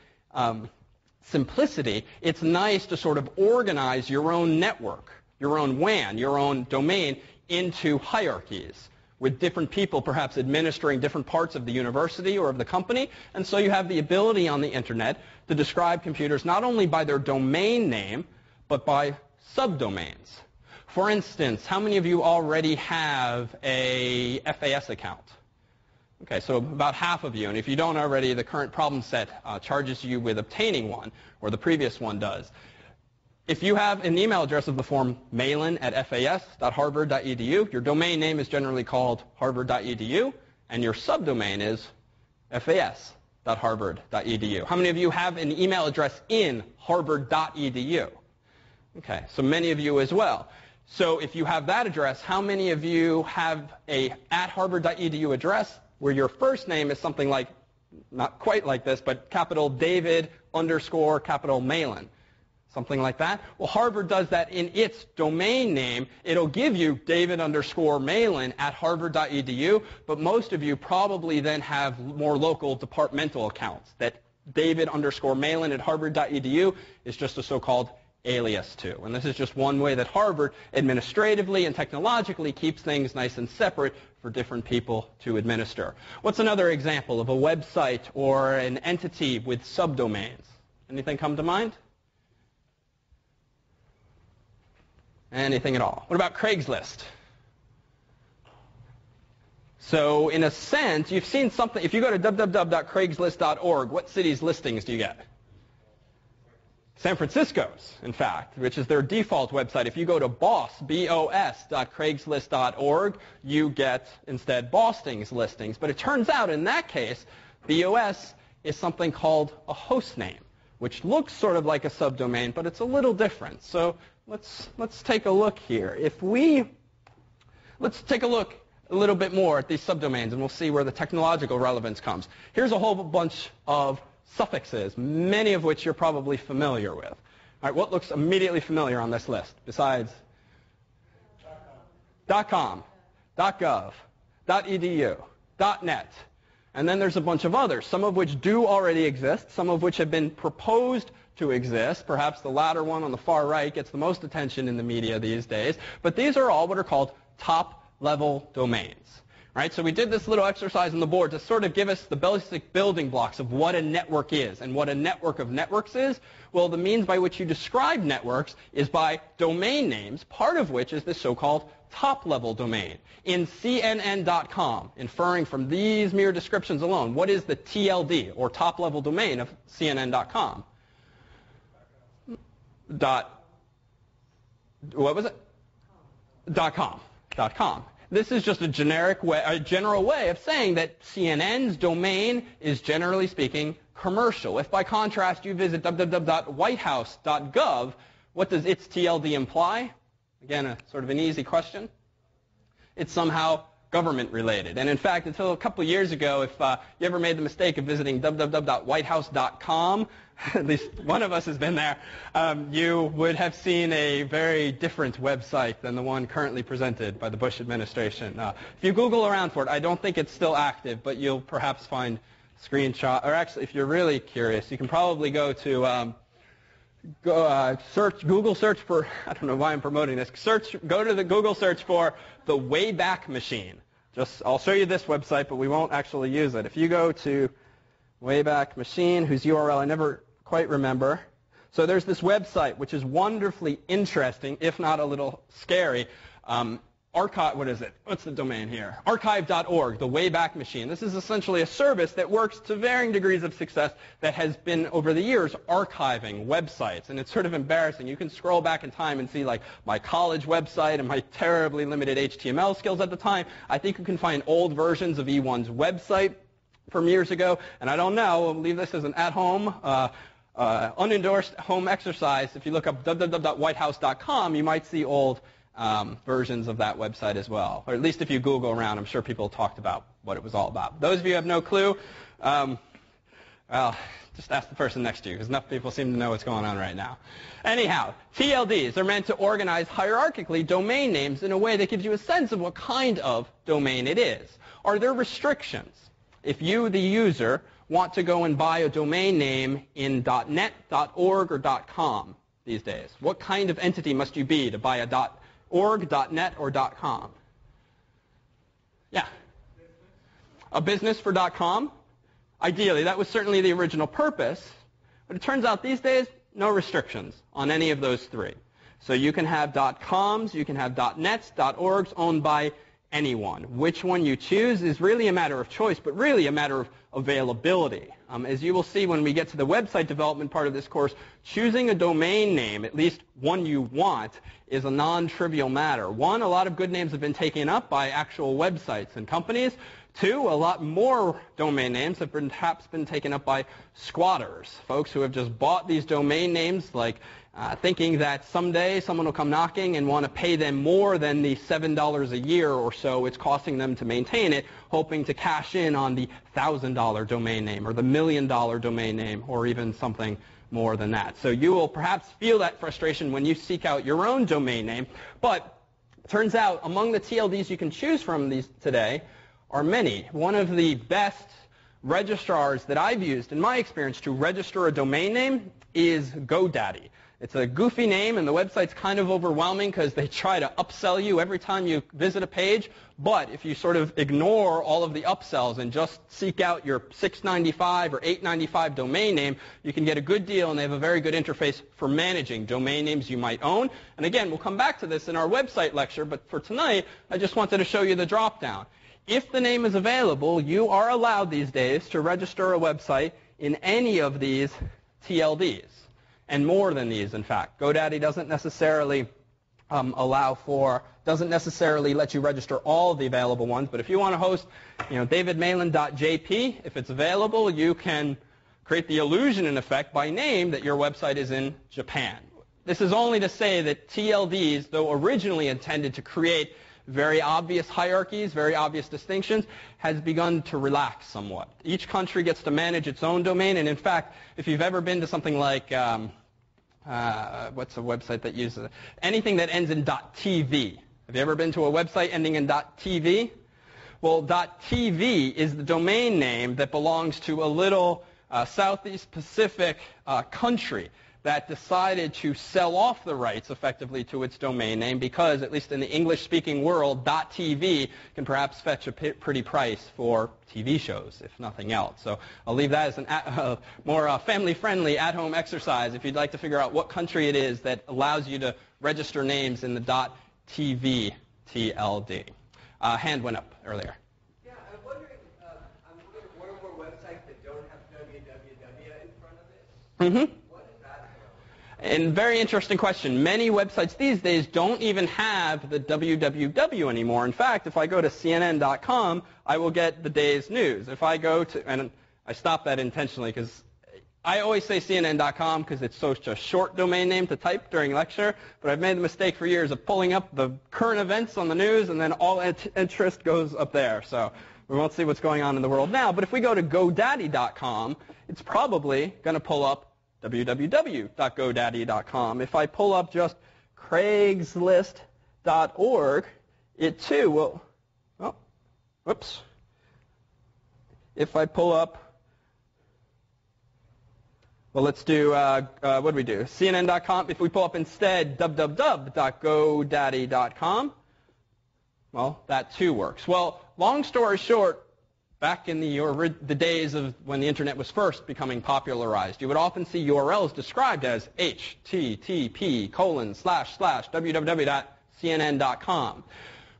simplicity, it's nice to sort of organize your own network, your own WAN, your own domain into hierarchies with different people perhaps administering different parts of the university or of the company. And so you have the ability on the Internet to describe computers not only by their domain name, but by subdomains. For instance, how many of you already have a FAS account? Okay, so about half of you. And if you don't already, the current problem set charges you with obtaining one, or the previous one does. If you have an email address of the form mailin@fas.harvard.edu, your domain name is generally called harvard.edu, and your subdomain is fas.harvard.edu. How many of you have an email address in harvard.edu? Okay, so many of you as well. So if you have that address, how many of you have a @harvard.edu address where your first name is something like, not quite like this, but capital David _ capital Malin? Something like that? Well, Harvard does that in its domain name. It'll give you David _ Malin @harvard.edu, but most of you probably then have more local departmental accounts that David _ Malin @harvard.edu is just a so-called alias to. And this is just one way that Harvard administratively and technologically keeps things nice and separate for different people to administer. What's another example of a website or an entity with subdomains? Anything come to mind? Anything at all? What about Craigslist? So in a sense, you've seen something. If you go to www.craigslist.org, what city's listings do you get? San Francisco's, in fact, which is their default website. If you go to bos.craigslist.org, you get instead Boston's listings. But it turns out in that case, BOS is something called a host name, which looks sort of like a subdomain, but it's a little different. So let's take a look here. Let's take a look a little bit more at these subdomains, and we'll see where the technological relevance comes. Here's a whole bunch of suffixes, many of which you're probably familiar with. All right, what looks immediately familiar on this list besides .com, .gov, .edu, .net, and then there's a bunch of others, some of which do already exist, some of which have been proposed to exist. Perhaps the latter one on the far right gets the most attention in the media these days, but these are all what are called top-level domains. Right, so we did this little exercise on the board to sort of give us the basic building blocks of what a network is and what a network of networks is. Well, the means by which you describe networks is by domain names, part of which is this so-called top-level domain. In CNN.com, inferring from these mere descriptions alone, what is the TLD, or top-level domain of CNN.com? What was it? .com. .com. This is just a general way of saying that CNN's domain is, generally speaking, commercial. If, by contrast, you visit www.whitehouse.gov, what does its TLD imply? Again, a sort of an easy question. It's somehow government related. And in fact, until a couple years ago, if you ever made the mistake of visiting www.whitehouse.com, at least one of us has been there, you would have seen a very different website than the one currently presented by the Bush administration. If you Google around for it, I don't think it's still active, but you'll perhaps find screenshot, or actually, if you're really curious, you can probably go to Google search for, I don't know why I'm promoting this, go to the Google search for the Wayback Machine. I'll show you this website, but we won't actually use it. If you go to Wayback Machine, whose URL I never quite remember. So there's this website, which is wonderfully interesting, if not a little scary. What is it? What's the domain here? Archive.org, the Wayback Machine. This is essentially a service that works to varying degrees of success that has been, over the years, archiving websites. And it's sort of embarrassing. You can scroll back in time and see, like, my college website and my terribly limited HTML skills at the time. I think you can find old versions of E1's website from years ago. And I don't know, I'll leave this as an at-home, unendorsed home exercise. If you look up www.whitehouse.com, you might see old versions of that website as well. Or at least if you Google around, I'm sure people talked about what it was all about. Those of you who have no clue, well, just ask the person next to you, because enough people seem to know what's going on right now. Anyhow, TLDs are meant to organize hierarchically domain names in a way that gives you a sense of what kind of domain it is. Are there restrictions? If you, the user, want to go and buy a domain name in .net, .org, or .com these days, what kind of entity must you be to buy a .org, .net, or .com? Yeah. A business for .com? Ideally, that was certainly the original purpose. But it turns out these days, no restrictions on any of those three. So you can have .coms, you can have .nets, .orgs owned by anyone. Which one you choose is really a matter of choice, but really a matter of availability. As you will see when we get to the website development part of this course, choosing a domain name, at least one you want, is a non-trivial matter. One, a lot of good names have been taken up by actual websites and companies. Two, a lot more domain names have perhaps been taken up by squatters, folks who have just bought these domain names thinking that someday someone will come knocking and want to pay them more than the $7 a year or so it's costing them to maintain it, hoping to cash in on the $1,000 domain name or the $1 million domain name or even something more than that. So you will perhaps feel that frustration when you seek out your own domain name, but it turns out among the TLDs you can choose from these today are many. One of the best registrars that I've used in my experience to register a domain name is GoDaddy. It's a goofy name, and the website's kind of overwhelming because they try to upsell you every time you visit a page. But if you sort of ignore all of the upsells and just seek out your $6.95 or $8.95 domain name, you can get a good deal, and they have a very good interface for managing domain names you might own. And again, we'll come back to this in our website lecture, but for tonight, I just wanted to show you the drop-down. If the name is available, you are allowed these days to register a website in any of these TLDs. And more than these, in fact. GoDaddy doesn't necessarily doesn't necessarily let you register all of the available ones, but if you want to host, davidmalan.jp, if it's available, you can create the illusion, in effect, by name that your website is in Japan. This is only to say that TLDs, though originally intended to create very obvious hierarchies, very obvious distinctions, has begun to relax somewhat. Each country gets to manage its own domain, and in fact, if you've ever been to something like, what's a website that uses it? Anything that ends in .tv. Have you ever been to a website ending in .tv? Well, .tv is the domain name that belongs to a little Southeast Pacific country that decided to sell off the rights effectively to its domain name because, at least in the English-speaking world, .tv can perhaps fetch a pretty price for TV shows, if nothing else. So I'll leave that as a more family-friendly at-home exercise if you'd like to figure out what country it is that allows you to register names in the .tv TLD. Hand went up earlier. Yeah, I'm wondering one or more websites that don't have www in front of it. Mm-hmm. And very interesting question. Many websites these days don't even have the www anymore. In fact, if I go to CNN.com, I will get the day's news. If I go to, and I stopped that intentionally because I always say CNN.com because it's such a short domain name to type during lecture, but I've made the mistake for years of pulling up the current events on the news, and then all interest goes up there. So we won't see what's going on in the world now. But if we go to GoDaddy.com, it's probably going to pull up www.godaddy.com. If I pull up just Craigslist.org, it too will, oh, whoops. If I pull up, well, let's do, what do we do? CNN.com. If we pull up instead www.godaddy.com, well, that too works. Well, long story short, back in the days of when the internet was first becoming popularized, you would often see URLs described as http://www.cnn.com.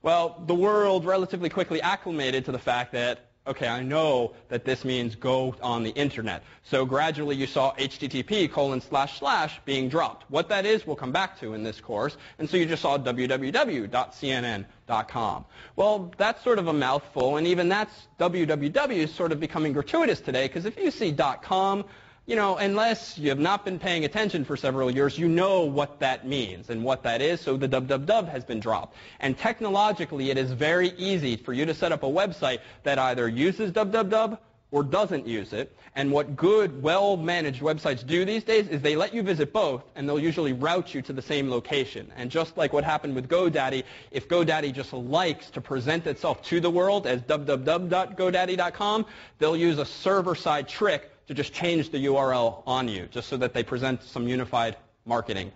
Well, the world relatively quickly acclimated to the fact that, okay, I know that this means go on the internet. So gradually you saw http:// being dropped. What that is, we'll come back to in this course. And so you just saw www.cnn.com. Well, that's sort of a mouthful, and even that's www is sort of becoming gratuitous today, because if you see .com, you know, unless you have not been paying attention for several years, you know what that means and what that is, so the www has been dropped. And technologically, it is very easy for you to set up a website that either uses www or doesn't use it. And what good, well-managed websites do these days is they let you visit both, and they'll usually route you to the same location. And just like what happened with GoDaddy, if GoDaddy just likes to present itself to the world as www.godaddy.com, they'll use a server-side trick to just change the URL on you, just so that they present some unified marketing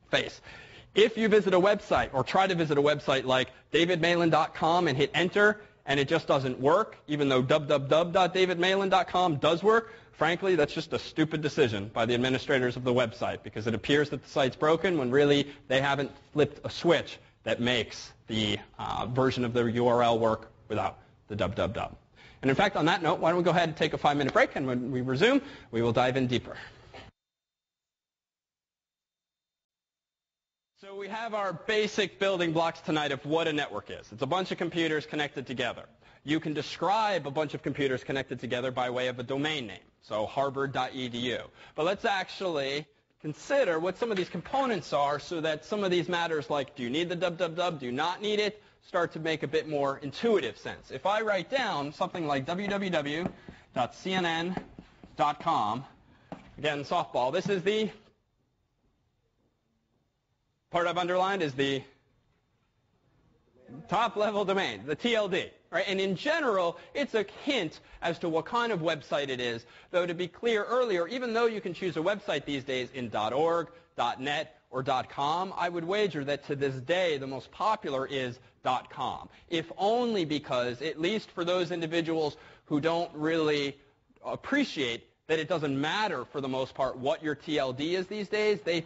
face. If you visit a website or try to visit a website like davidmalan.com and hit enter, and it just doesn't work, even though www.davidmalan.com does work, frankly, that's just a stupid decision by the administrators of the website, because it appears that the site's broken when really they haven't flipped a switch that makes the version of the URL work without the www. And in fact, on that note, why don't we go ahead and take a 5-minute break, and when we resume, we will dive in deeper. So we have our basic building blocks tonight of what a network is. It's a bunch of computers connected together. You can describe a bunch of computers connected together by way of a domain name, so harvard.edu. But let's actually consider what some of these components are, so that some of these matters like, do you need the www, do you not need it, start to make a bit more intuitive sense. If I write down something like www.cnn.com, again, softball, this is the part I've underlined is the top-level domain, the TLD. Right? And in general, it's a hint as to what kind of website it is. Though to be clear earlier, even though you can choose a website these days in .org, .net, or .com, I would wager that to this day the most popular is .com, if only because, at least for those individuals who don't really appreciate that it doesn't matter for the most part what your TLD is these days, they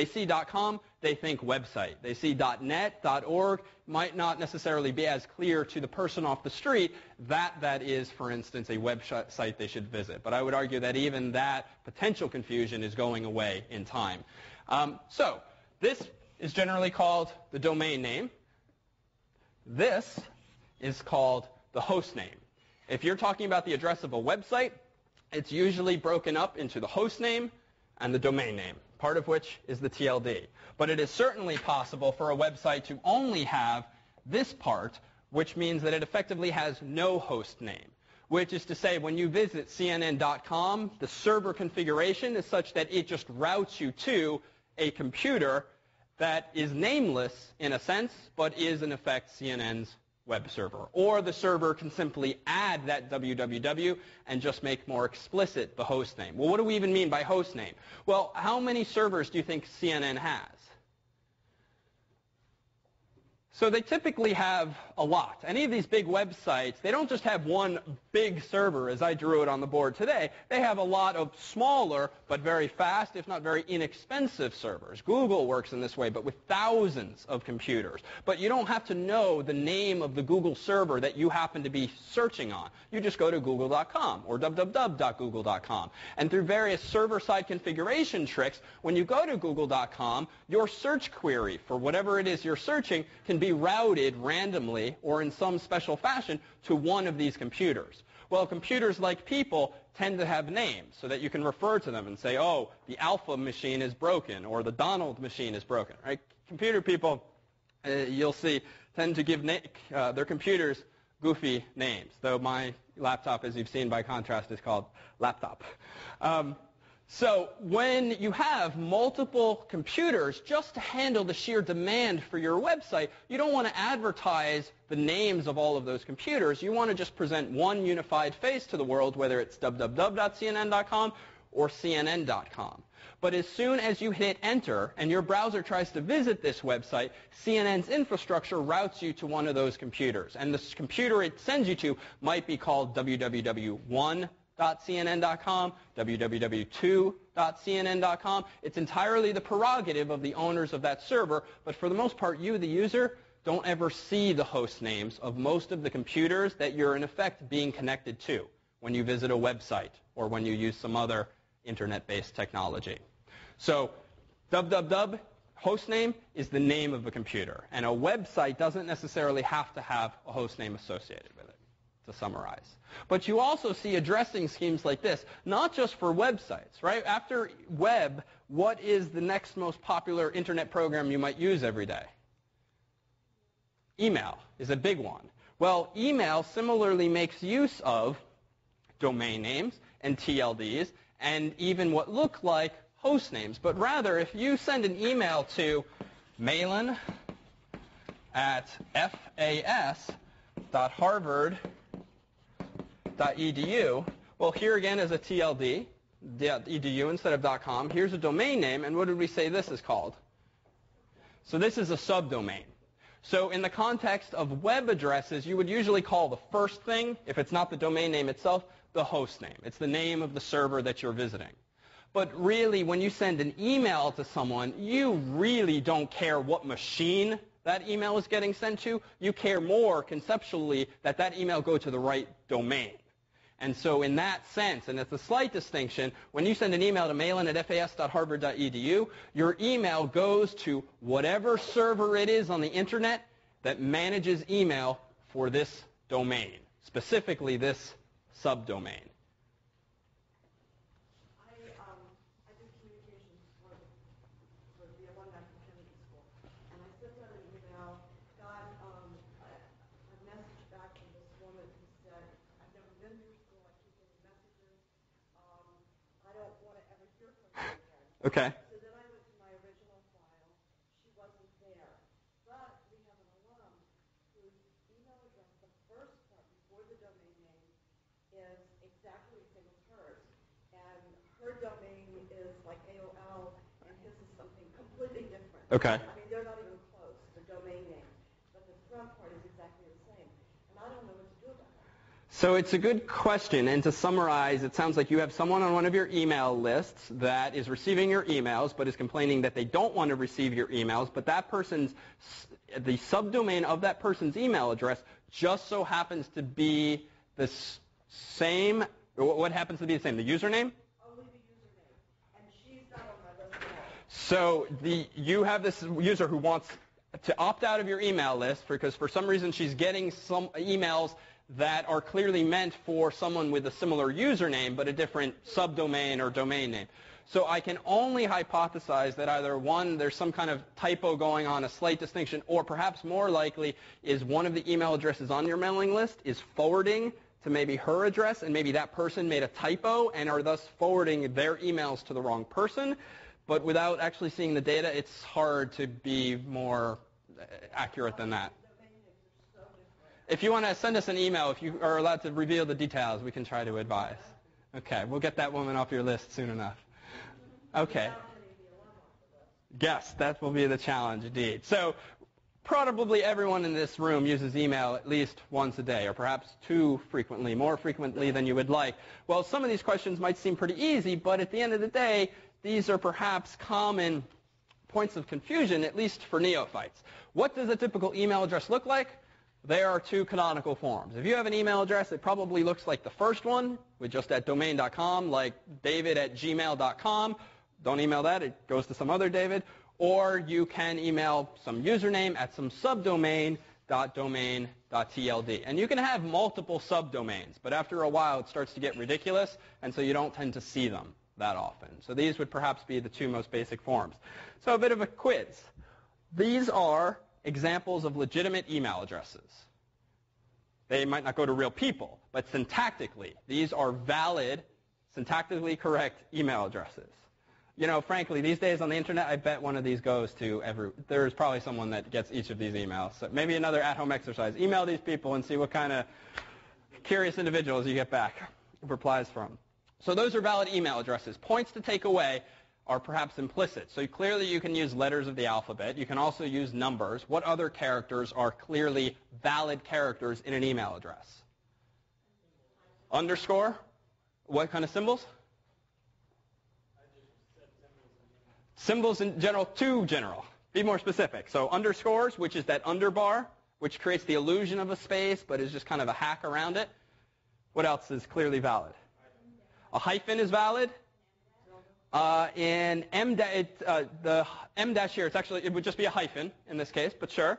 see .com, they think website. They see .net, .org, might not necessarily be as clear to the person off the street that is, for instance, a website they should visit. But I would argue that even that potential confusion is going away in time. So this is generally called the domain name. This is called the host name. If you're talking about the address of a website, it's usually broken up into the host name and the domain name, part of which is the TLD. But it is certainly possible for a website to only have this part, which means that it effectively has no host name, which is to say when you visit CNN.com, the server configuration is such that it just routes you to a computer that is nameless in a sense, but is in effect CNN's web server. Or the server can simply add that www and just make more explicit the host name. Well, what do we even mean by host name? Well, how many servers do you think CNN has? So they typically have a lot. Any of these big websites, they don't just have one big server, as I drew it on the board today. They have a lot of smaller, but very fast, if not very inexpensive servers. Google works in this way, but with thousands of computers. But you don't have to know the name of the Google server that you happen to be searching on. You just go to google.com or www.google.com. And through various server-side configuration tricks, when you go to google.com, your search query for whatever it is you're searching can be routed randomly or in some special fashion to one of these computers. Well, computers, like people, tend to have names so that you can refer to them and say, oh, the Alpha machine is broken, or the Donald machine is broken, right? Computer people, you'll see, tend to give their computers goofy names, though my laptop, as you've seen by contrast, is called laptop. So when you have multiple computers, just to handle the sheer demand for your website, you don't want to advertise the names of all of those computers. You want to just present one unified face to the world, whether it's www.cnn.com or cnn.com. But as soon as you hit enter and your browser tries to visit this website, CNN's infrastructure routes you to one of those computers. And this computer it sends you to might be called www.1.cnn.com, www.2.cnn.com. It's entirely the prerogative of the owners of that server, but for the most part, you, the user, don't ever see the host names of most of the computers that you're in effect being connected to when you visit a website or when you use some other internet-based technology. So www hostname is the name of a computer, and a website doesn't necessarily have to have a hostname associated with it, to summarize. But you also see addressing schemes like this, not just for websites, right? After web, what is the next most popular internet program you might use every day? Email is a big one. Well, email similarly makes use of domain names and TLDs and even what look like host names. But rather, if you send an email to mailin@fas.harvard.edu, well, here again is a TLD, .edu instead of .com. Here's a domain name, and what did we say this is called? So this is a subdomain. So in the context of web addresses, you would usually call the first thing, if it's not the domain name itself, the host name. It's the name of the server that you're visiting. But really, when you send an email to someone, you really don't care what machine that email is getting sent to. You care more conceptually that that email go to the right domain. And so in that sense, and it's a slight distinction, when you send an email to mailin@fas.harvard.edu, your email goes to whatever server it is on the internet that manages email for this domain, specifically this subdomain. I did communications for the alumni from Kennedy School, and I sent out an email, got a message back from this woman who said, I've never been to your school, I keep getting messages, I don't want to ever hear from you again. Okay. So then I went to my original file, she wasn't there. But we have an alum whose email address, the first part before the domain name, is exactly the same as hers. And her domain is like AOL, and his is something completely different. Okay. I mean, they're not even close, the domain name. But the front part is exactly the same. And I don't know what to do about it. So it's a good question, and to summarize, it sounds like you have someone on one of your email lists that is receiving your emails but is complaining that they don't want to receive your emails, but that person's, the subdomain of that person's email address just so happens to be the same, what happens to be the same, the username? Only the username. And she's not on my list at all. So you have this user who wants to opt out of your email list because for some reason she's getting some emails that are clearly meant for someone with a similar username but a different subdomain or domain name. So I can only hypothesize that either one, there's some kind of typo going on, a slight distinction, or perhaps more likely is one of the email addresses on your mailing list is forwarding to maybe her address, and maybe that person made a typo and are thus forwarding their emails to the wrong person. But without actually seeing the data, it's hard to be more accurate than that. If you want to send us an email, if you are allowed to reveal the details, we can try to advise. Okay, we'll get that woman off your list soon enough. Okay. Yes, that will be the challenge indeed. So probably everyone in this room uses email at least once a day, or perhaps too frequently, more frequently than you would like. Well, some of these questions might seem pretty easy, but at the end of the day, these are perhaps common points of confusion, at least for neophytes. What does a typical email address look like? There are two canonical forms. If you have an email address, it probably looks like the first one, with just at domain.com, like david@gmail.com. Don't email that. It goes to some other David. Or you can email some username at some subdomain.domain .tld. And you can have multiple subdomains, but after a while it starts to get ridiculous, and so you don't tend to see them that often. So these would perhaps be the two most basic forms. So a bit of a quiz. These are examples of legitimate email addresses. They might not go to real people, but syntactically, these are valid, syntactically correct email addresses. You know, frankly, these days on the internet, I bet one of these goes to there's probably someone that gets each of these emails. So maybe another at-home exercise. Email these people and see what kind of curious individuals you get back replies from. So those are valid email addresses. Points to take away are perhaps implicit. So clearly you can use letters of the alphabet. You can also use numbers. What other characters are clearly valid characters in an email address? Underscore? What kind of symbols? Symbols in general, too general. Be more specific. So underscores, which is that underbar, which creates the illusion of a space, but is just kind of a hack around it. What else is clearly valid? A hyphen is valid. In the M dash here, it would just be a hyphen in this case, but sure.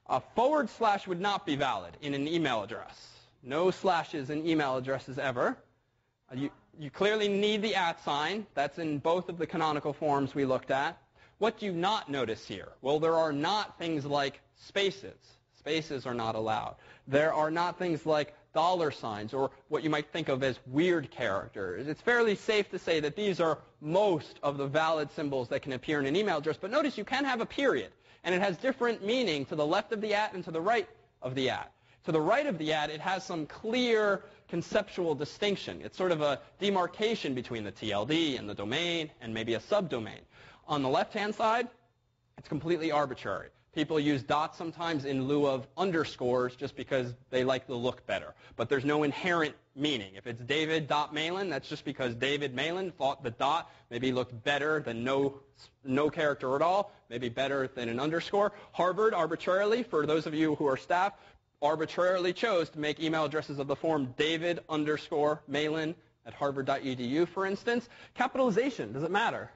A forward slash would not be valid in an email address. No slashes in email addresses ever. You clearly need the @ sign. That's in both of the canonical forms we looked at. What do you not notice here? Well, there are not things like spaces. Spaces are not allowed. There are not things like $signs or what you might think of as weird characters. It's fairly safe to say that these are most of the valid symbols that can appear in an email address. But notice you can have a period, and it has different meaning to the left of the @ and to the right of the @. To the right of the @ it has some clear conceptual distinction. It's sort of a demarcation between the TLD and the domain and maybe a subdomain. On the left-hand side, it's completely arbitrary. People use dots sometimes in lieu of underscores just because they like the look better. But there's no inherent meaning. If it's David.Malin, that's just because David Malin thought the dot maybe looked better than no character at all, maybe better than an underscore. Harvard arbitrarily, for those of you who are staff, arbitrarily chose to make email addresses of the form David_Malin at harvard.edu, for instance. Capitalization, does it matter?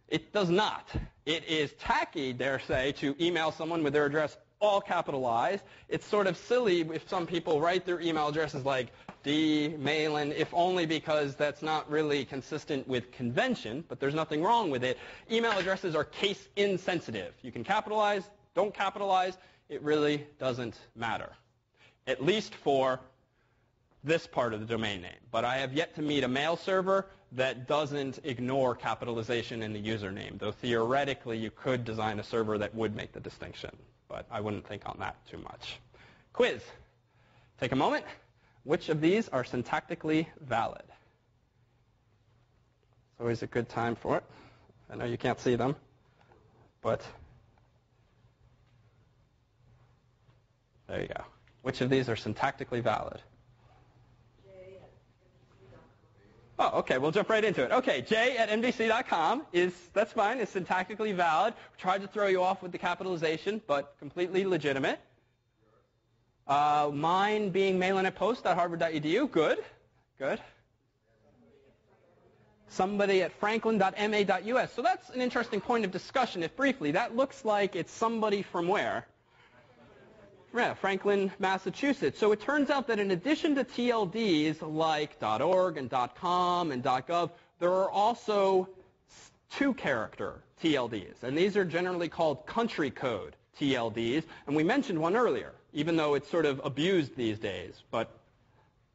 It does not. It is tacky, dare say, to email someone with their address all capitalized. It's sort of silly if some people write their email addresses like D. Malin, if only because that's not really consistent with convention, but there's nothing wrong with it. Email addresses are case insensitive. You can capitalize, don't capitalize. It really doesn't matter, at least for this part of the domain name. But I have yet to meet a mail server that doesn't ignore capitalization in the username, though theoretically you could design a server that would make the distinction. But I wouldn't think on that too much. Quiz. Take a moment. Which of these are syntactically valid? It's always a good time for it. I know you can't see them, but there you go. Which of these are syntactically valid? Oh, okay, we'll jump right into it. Okay, j@nbc.com that's fine, is syntactically valid. We tried to throw you off with the capitalization, but completely legitimate. Mine being malin@post.harvard.edu, good. Somebody at franklin.ma.us. So that's an interesting point of discussion, if briefly. That looks like it's somebody from where? Yeah, Franklin, Massachusetts. So it turns out that in addition to TLDs like .org and .com and .gov, there are also two-character TLDs. And these are generally called country code TLDs. And we mentioned one earlier, even though it's sort of abused these days, but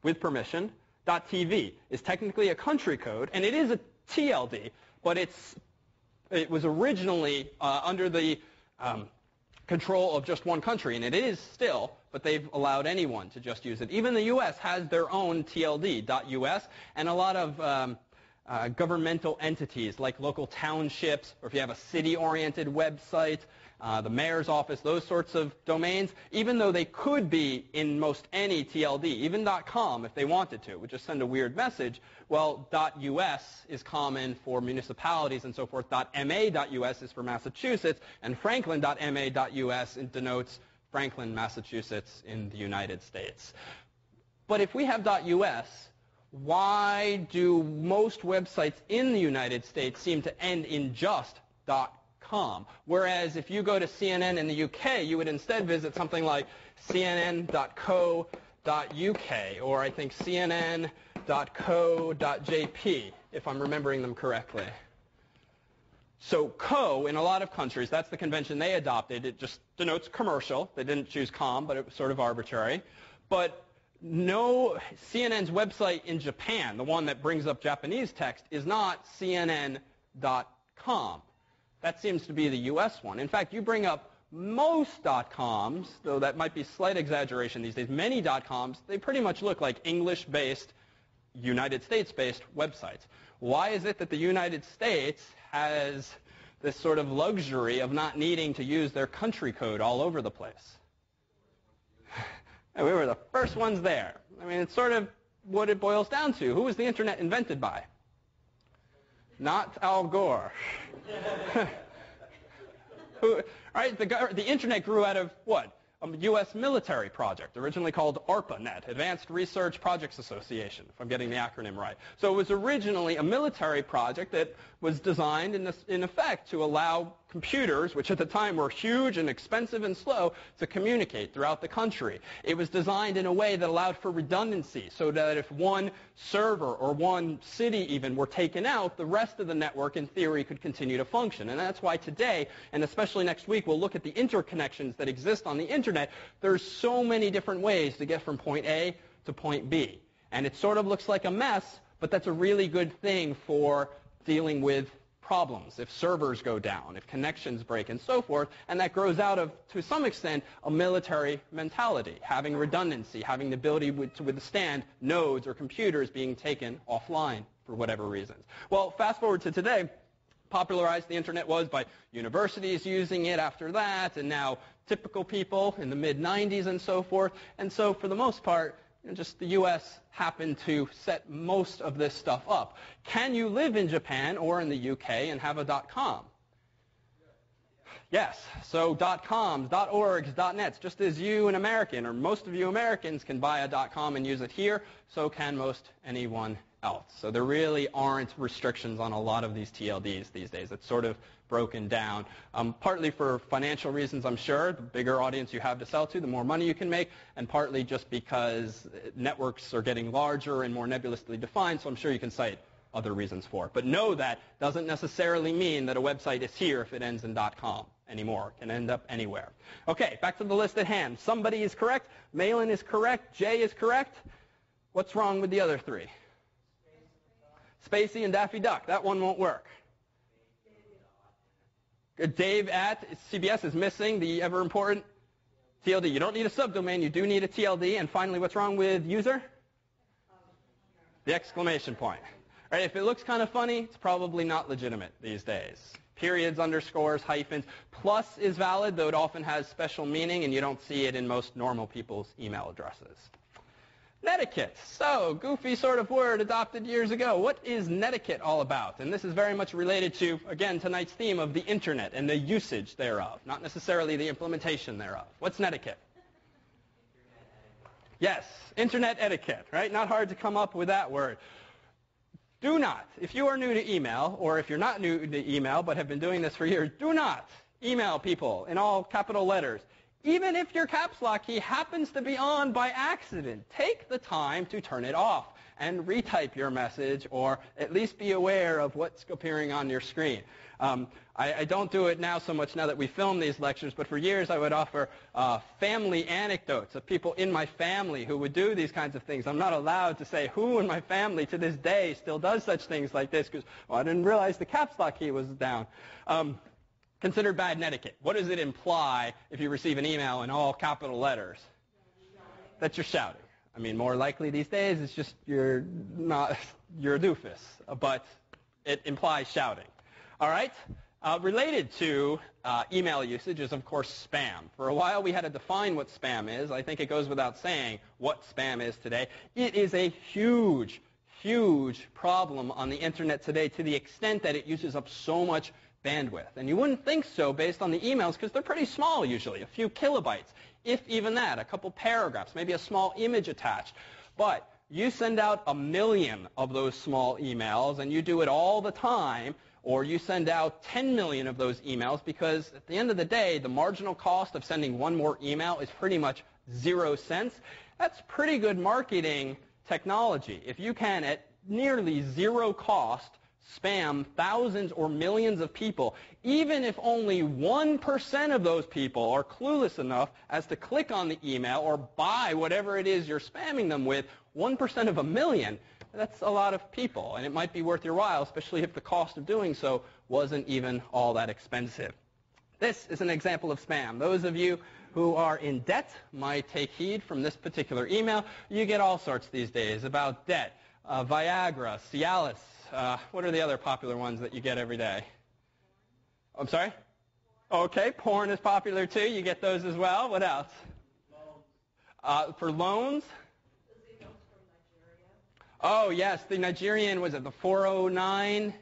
with permission. .tv is technically a country code, and it is a TLD, but it was originally under the control of just one country, and it is still, but they've allowed anyone to just use it. Even the U.S. has their own TLD, .us, and a lot of governmental entities like local townships, or if you have a city-oriented website, the mayor's office, those sorts of domains, even though they could be in most any TLD, even .com if they wanted to, would just send a weird message. Well, .us is common for municipalities and so forth. .ma.us is for Massachusetts, and franklin.ma.us denotes Franklin, Massachusetts in the United States. But if we have .us, why do most websites in the United States seem to end in just Whereas if you go to CNN in the UK, you would instead visit something like cnn.co.uk, or I think cnn.co.jp, if I'm remembering them correctly. So co, in a lot of countries, that's the convention they adopted. It just denotes commercial. They didn't choose com, but it was sort of arbitrary. But no, CNN's website in Japan, the one that brings up Japanese text, is not cnn.com. That seems to be the US one. In fact, you bring up most .coms, though that might be slight exaggeration these days, many .coms, they pretty much look like English-based, United States-based websites. Why is it that the United States has this sort of luxury of not needing to use their country code all over the place? And we were the first ones there. I mean, it's sort of what it boils down to. Who was the internet invented by? Not Al Gore. Right? The internet grew out of what? A U.S. military project, originally called ARPANET, Advanced Research Projects Association, if I'm getting the acronym right. So it was originally a military project that was designed, in effect, to allow computers, which at the time were huge and expensive and slow, to communicate throughout the country. It was designed in a way that allowed for redundancy, so that if one server or one city even were taken out, the rest of the network, in theory, could continue to function. And that's why today, and especially next week, we'll look at the interconnections that exist on the internet. There's so many different ways to get from point A to point B. And it sort of looks like a mess, but that's a really good thing for dealing with problems, if servers go down, if connections break, and so forth. And that grows out of, to some extent, a military mentality, having redundancy, having the ability to withstand nodes or computers being taken offline for whatever reasons. Well, fast forward to today. Popularized the internet was by universities using it after that, and now typical people in the mid-90s and so forth. And so for the most part, just the U.S. happened to set most of this stuff up. Can you live in Japan or in the UK and have a .com? Yes. So .coms, .orgs, .nets, just as you, an American, or most of you Americans, can buy a .com and use it here, so can most anyone else. So there really aren't restrictions on a lot of these TLDs these days. It's sort of broken down, partly for financial reasons, I'm sure. The bigger audience you have to sell to, the more money you can make, and partly just because networks are getting larger and more nebulously defined, so I'm sure you can cite other reasons for it. But know that doesn't necessarily mean that a website is here if it ends in .com anymore. It can end up anywhere. Okay, back to the list at hand. Somebody is correct. Malin is correct. Jay is correct. What's wrong with the other three? Spacey and Daffy Duck. That one won't work. Dave at CBS is missing the ever-important TLD. You don't need a subdomain. You do need a TLD. And finally, what's wrong with user? The exclamation point. All right, if it looks kind of funny, it's probably not legitimate these days. Periods, underscores, hyphens. Plus is valid, though it often has special meaning, and you don't see it in most normal people's email addresses. Netiquette. So, goofy sort of word adopted years ago. What is netiquette all about? And this is very much related to, again, tonight's theme of the internet and the usage thereof, not necessarily the implementation thereof. What's netiquette? Yes, internet etiquette, right? Not hard to come up with that word. Do not, if you are new to email, or if you're not new to email but have been doing this for years, do not email people in all capital letters. Even if your caps lock key happens to be on by accident, take the time to turn it off and retype your message, or at least be aware of what's appearing on your screen. I don't do it now so much now that we film these lectures, but for years I would offer family anecdotes of people in my family who would do these kinds of things. I'm not allowed to say who in my family to this day still does such things like this, because I didn't realize the caps lock key was down. Considered bad netiquette. What does it imply if you receive an email in all capital letters? That you're shouting. I mean, more likely these days it's just you're a doofus, but it implies shouting. All right? Related to email usage is, of course, spam. For a while we had to define what spam is. I think it goes without saying what spam is today. It is a huge, huge problem on the internet today, to the extent that it uses up so much bandwidth. And you wouldn't think so based on the emails, because they're pretty small usually, a few kilobytes, if even that, a couple paragraphs, maybe a small image attached. But you send out 1 million of those small emails, and you do it all the time, or you send out 10 million of those emails, because at the end of the day, the marginal cost of sending one more email is pretty much 0 cents. That's pretty good marketing technology. If you can, at nearly 0 cost, spam thousands or millions of people, even if only 1% of those people are clueless enough as to click on the email or buy whatever it is you're spamming them with, 1% of 1 million, that's a lot of people, and it might be worth your while, especially if the cost of doing so wasn't even all that expensive. This is an example of spam. Those of you who are in debt might take heed from this particular email. You get all sorts these days about debt, Viagra, Cialis. What are the other popular ones that you get every day? I'm sorry? Okay, porn is popular too. You get those as well. What else? For loans? Oh, yes, the Nigerian, was it the 409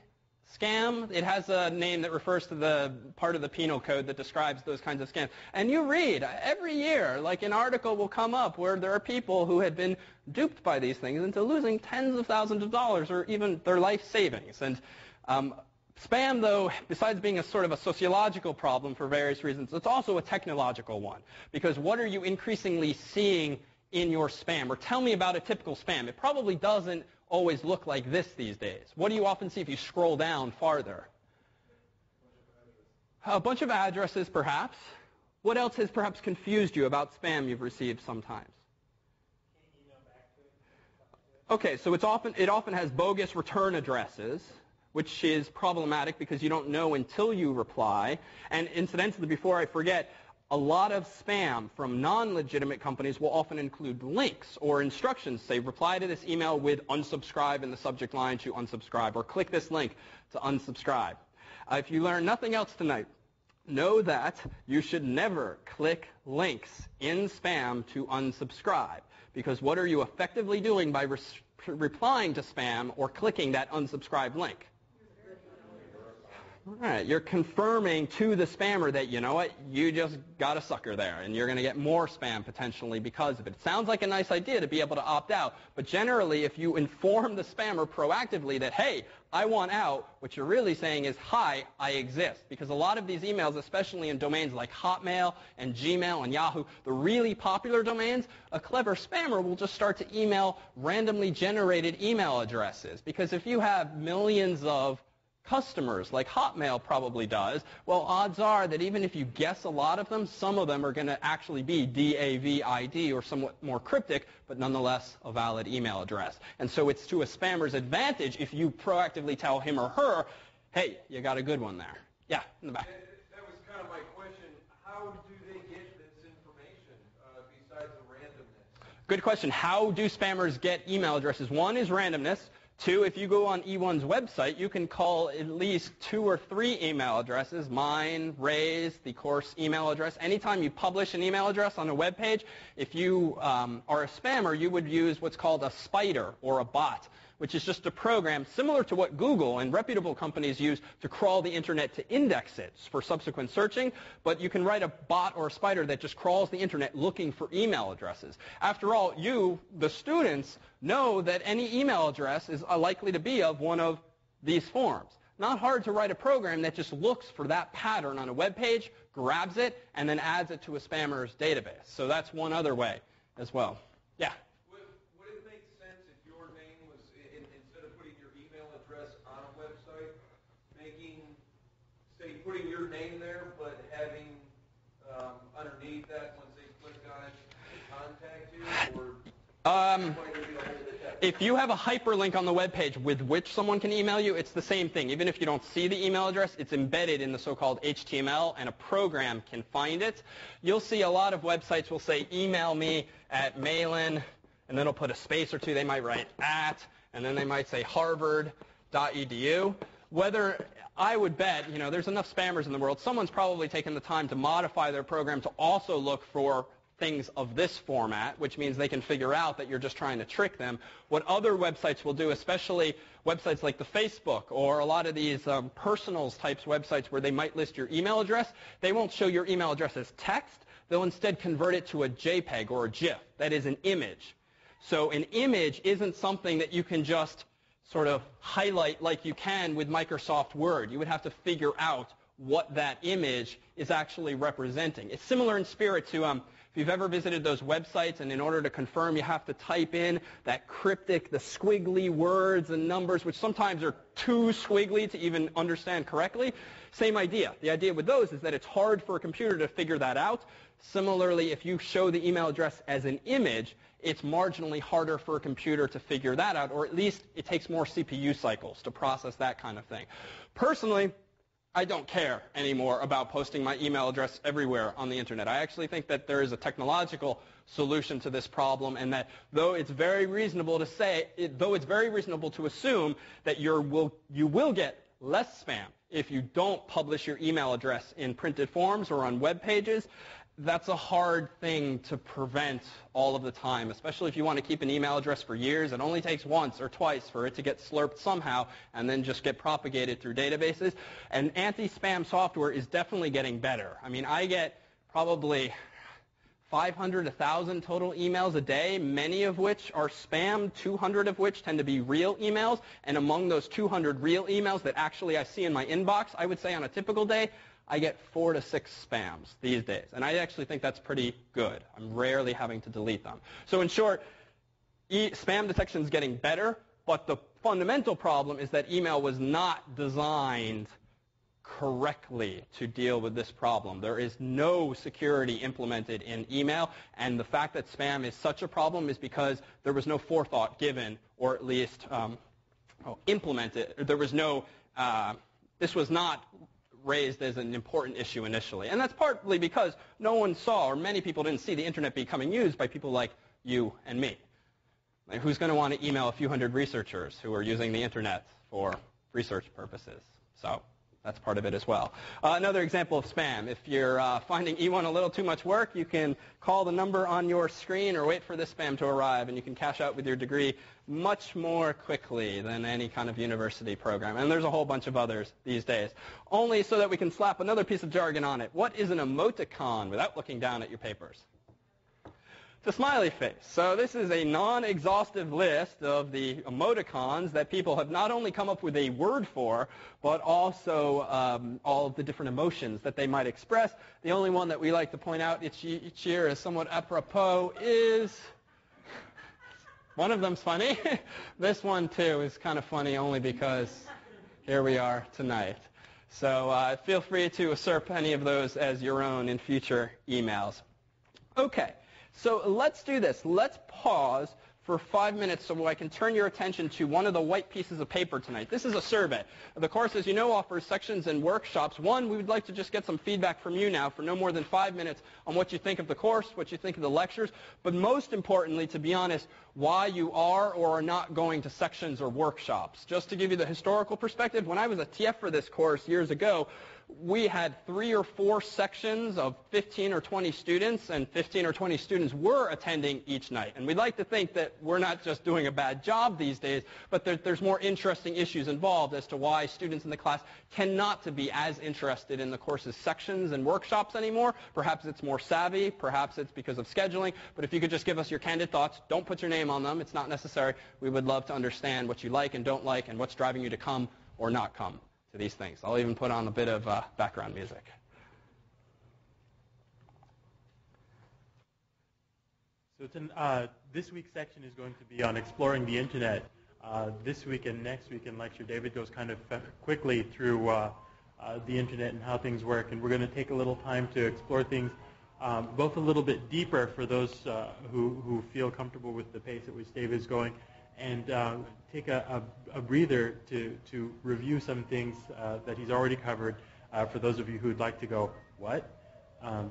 scam? It has a name that refers to the part of the penal code that describes those kinds of scams. And you read every year, like an article will come up where there are people who had been duped by these things into losing tens of thousands of dollars or even their life savings. And spam, though, besides being a sort of a sociological problem for various reasons, it's also a technological one. Because what are you increasingly seeing in your spam? Or tell me about a typical spam. It probably doesn't always look like this these days. What do you often see if you scroll down farther? A bunch of addresses, perhaps. What else has perhaps confused you about spam you've received sometimes? Okay, so it often has bogus return addresses, which is problematic because you don't know until you reply. And incidentally, before I forget, a lot of spam from non-legitimate companies will often include links or instructions. Say, reply to this email with unsubscribe in the subject line to unsubscribe, or click this link to unsubscribe. If you learn nothing else tonight, know that you should never click links in spam to unsubscribe, because what are you effectively doing by replying to spam or clicking that unsubscribe link? All right, you're confirming to the spammer that, you know what, you just got a sucker there, and you're going to get more spam potentially because of it. It sounds like a nice idea to be able to opt out, but generally if you inform the spammer proactively that, hey, I want out, what you're really saying is, hi, I exist. Because a lot of these emails, especially in domains like Hotmail and Gmail and Yahoo, the really popular domains, a clever spammer will just start to email randomly generated email addresses. Because if you have millions of customers, like Hotmail probably does, well, odds are that even if you guess a lot of them, some of them are going to actually be DAVID or somewhat more cryptic, but nonetheless a valid email address. And so it's to a spammer's advantage if you proactively tell him or her, hey, you got a good one there. Yeah, in the back. That was kind of my question. How do they get this information besides the randomness? Good question. How do spammers get email addresses? One is randomness. Two, if you go on E1's website, you can call at least 2 or 3 email addresses, mine, Ray's, the course email address. Anytime you publish an email address on a web page, if you are a spammer, you would use what's called a spider or a bot, which is just a program similar to what Google and reputable companies use to crawl the internet to index it for subsequent searching, but you can write a bot or a spider that just crawls the internet looking for email addresses. After all, you, the students, know that any email address is likely to be of one of these forms. Not hard to write a program that just looks for that pattern on a web page, grabs it, and then adds it to a spammer's database. So that's one other way as well. Yeah? Putting your name there, but having underneath that, once they click on it, contact you, or if you have a hyperlink on the web page with which someone can email you, it's the same thing. Even if you don't see the email address, it's embedded in the so-called HTML, and a program can find it. You'll see a lot of websites will say, email me at Malin, and then it'll put a space or two. They might write at, and then they might say harvard.edu. Whether, I would bet, you know, there's enough spammers in the world, someone's probably taken the time to modify their program to also look for things of this format, which means they can figure out that you're just trying to trick them. What other websites will do, especially websites like the Facebook or a lot of these personals types websites where they might list your email address, they won't show your email address as text. They'll instead convert it to a JPEG or a GIF. That is an image. So an image isn't something that you can just sort of highlight like you can with Microsoft Word. You would have to figure out what that image is actually representing. It's similar in spirit to if you've ever visited those websites and in order to confirm you have to type in that cryptic, the squiggly words and numbers, which sometimes are too squiggly to even understand correctly. Same idea. The idea with those is that it's hard for a computer to figure that out. Similarly, if you show the email address as an image, it's marginally harder for a computer to figure that out, or at least it takes more CPU cycles to process that kind of thing. Personally, I don't care anymore about posting my email address everywhere on the internet. I actually think that there is a technological solution to this problem, and that though it's very reasonable to assume that you will get less spam if you don't publish your email address in printed forms or on web pages, that's a hard thing to prevent all of the time, especially if you want to keep an email address for years. It only takes once or twice for it to get slurped somehow and then just get propagated through databases. And anti-spam software is definitely getting better. I mean, I get probably 500, 1,000 total emails a day, many of which are spam, 200 of which tend to be real emails. And among those 200 real emails that actually I see in my inbox, I would say on a typical day, I get 4 to 6 spams these days. And I actually think that's pretty good. I'm rarely having to delete them. So in short, spam detection is getting better, but the fundamental problem is that email was not designed correctly to deal with this problem. There is no security implemented in email, and the fact that spam is such a problem is because there was no forethought given, or at least implemented. There was no, this was not raised as an important issue initially. And that's partly because no one saw, or many people didn't see, the internet becoming used by people like you and me. Like, who's going to want to email a few hundred researchers who are using the internet for research purposes? So that's part of it as well. Another example of spam. If you're finding E1 a little too much work, you can call the number on your screen or wait for the spam to arrive, and you can cash out with your degree much more quickly than any kind of university program. And there's a whole bunch of others these days. Only so that we can slap another piece of jargon on it. What is an emoticon without looking down at your papers? It's a smiley face. So this is a non-exhaustive list of the emoticons that people have not only come up with a word for, but also all of the different emotions that they might express. The only one that we like to point out each year as somewhat apropos is, one of them's funny. This one, too, is kind of funny only because here we are tonight. So feel free to usurp any of those as your own in future emails. Okay. So let's do this. Let's pause for 5 minutes so I can turn your attention to one of the white pieces of paper tonight. This is a survey. The course, as you know, offers sections and workshops. One, we would like to just get some feedback from you now for no more than 5 minutes on what you think of the course, what you think of the lectures, but most importantly, to be honest, why you are or are not going to sections or workshops. Just to give you the historical perspective, when I was a TF for this course years ago, we had 3 or 4 sections of 15 or 20 students, and 15 or 20 students were attending each night. And we'd like to think that we're not just doing a bad job these days, but there's more interesting issues involved as to why students in the class tend not to be as interested in the course's sections and workshops anymore. Perhaps it's more savvy, perhaps it's because of scheduling, but if you could just give us your candid thoughts, don't put your name on them, it's not necessary. We would love to understand what you like and don't like and what's driving you to come or not come to these things. I'll even put on a bit of background music. So this week's section is going to be on exploring the internet. This week and next week in lecture, David goes kind of quickly through the internet and how things work, and we're going to take a little time to explore things both a little bit deeper for those who feel comfortable with the pace at which David is going, and take a breather to review some things that he's already covered for those of you who would like to go, what?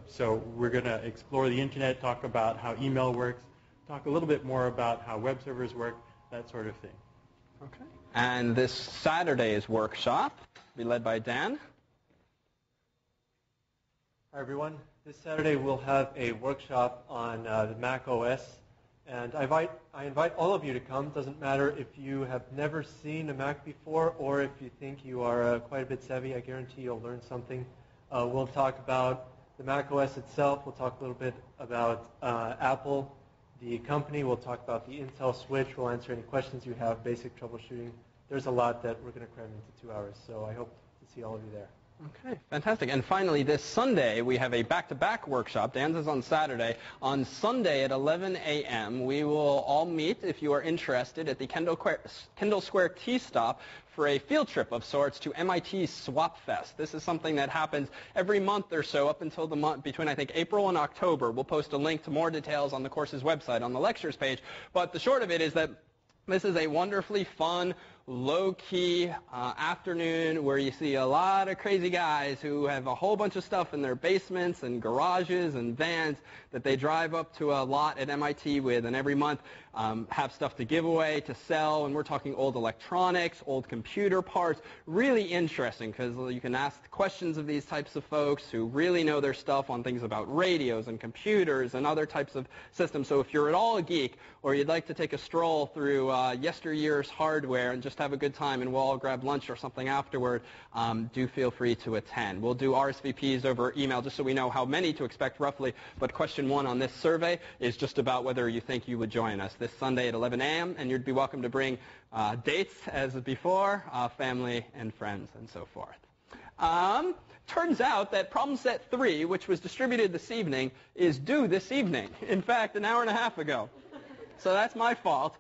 So we're going to explore the internet, talk about how email works, talk a little bit more about how web servers work, that sort of thing. Okay. And this Saturday's workshop will be led by Dan. Hi, everyone. This Saturday we'll have a workshop on the Mac OS. And I invite all of you to come. Doesn't matter if you have never seen a Mac before or if you think you are quite a bit savvy. I guarantee you'll learn something. We'll talk about the Mac OS itself. We'll talk a little bit about Apple, the company. We'll talk about the Intel switch. We'll answer any questions you have, basic troubleshooting. There's a lot that we're going to cram into 2 hours, so I hope to see all of you there. Okay, fantastic. And finally, this Sunday, we have a back-to-back workshop. Dan's is on Saturday. On Sunday at 11 a.m., we will all meet, if you are interested, at the Kendall Square T-Stop for a field trip of sorts to MIT Swap Fest. This is something that happens every month or so up until the month between, I think, April and October. We'll post a link to more details on the course's website on the lectures page. But the short of it is that this is a wonderfully fun, low-key afternoon where you see a lot of crazy guys who have a whole bunch of stuff in their basements and garages and vans that they drive up to a lot at MIT with, and every month have stuff to give away, to sell, and we're talking old electronics, old computer parts. Really interesting because you can ask questions of these types of folks who really know their stuff on things about radios and computers and other types of systems. So if you're at all a geek or you'd like to take a stroll through yesteryear's hardware and just have a good time and we'll all grab lunch or something afterward, do feel free to attend. We'll do RSVPs over email just so we know how many to expect roughly, but question 1 on this survey is just about whether you think you would join us this Sunday at 11 a.m., and you'd be welcome to bring dates as before, family and friends and so forth. Turns out that problem set 3, which was distributed this evening, is due this evening. In fact, an hour and a half ago. So that's my fault.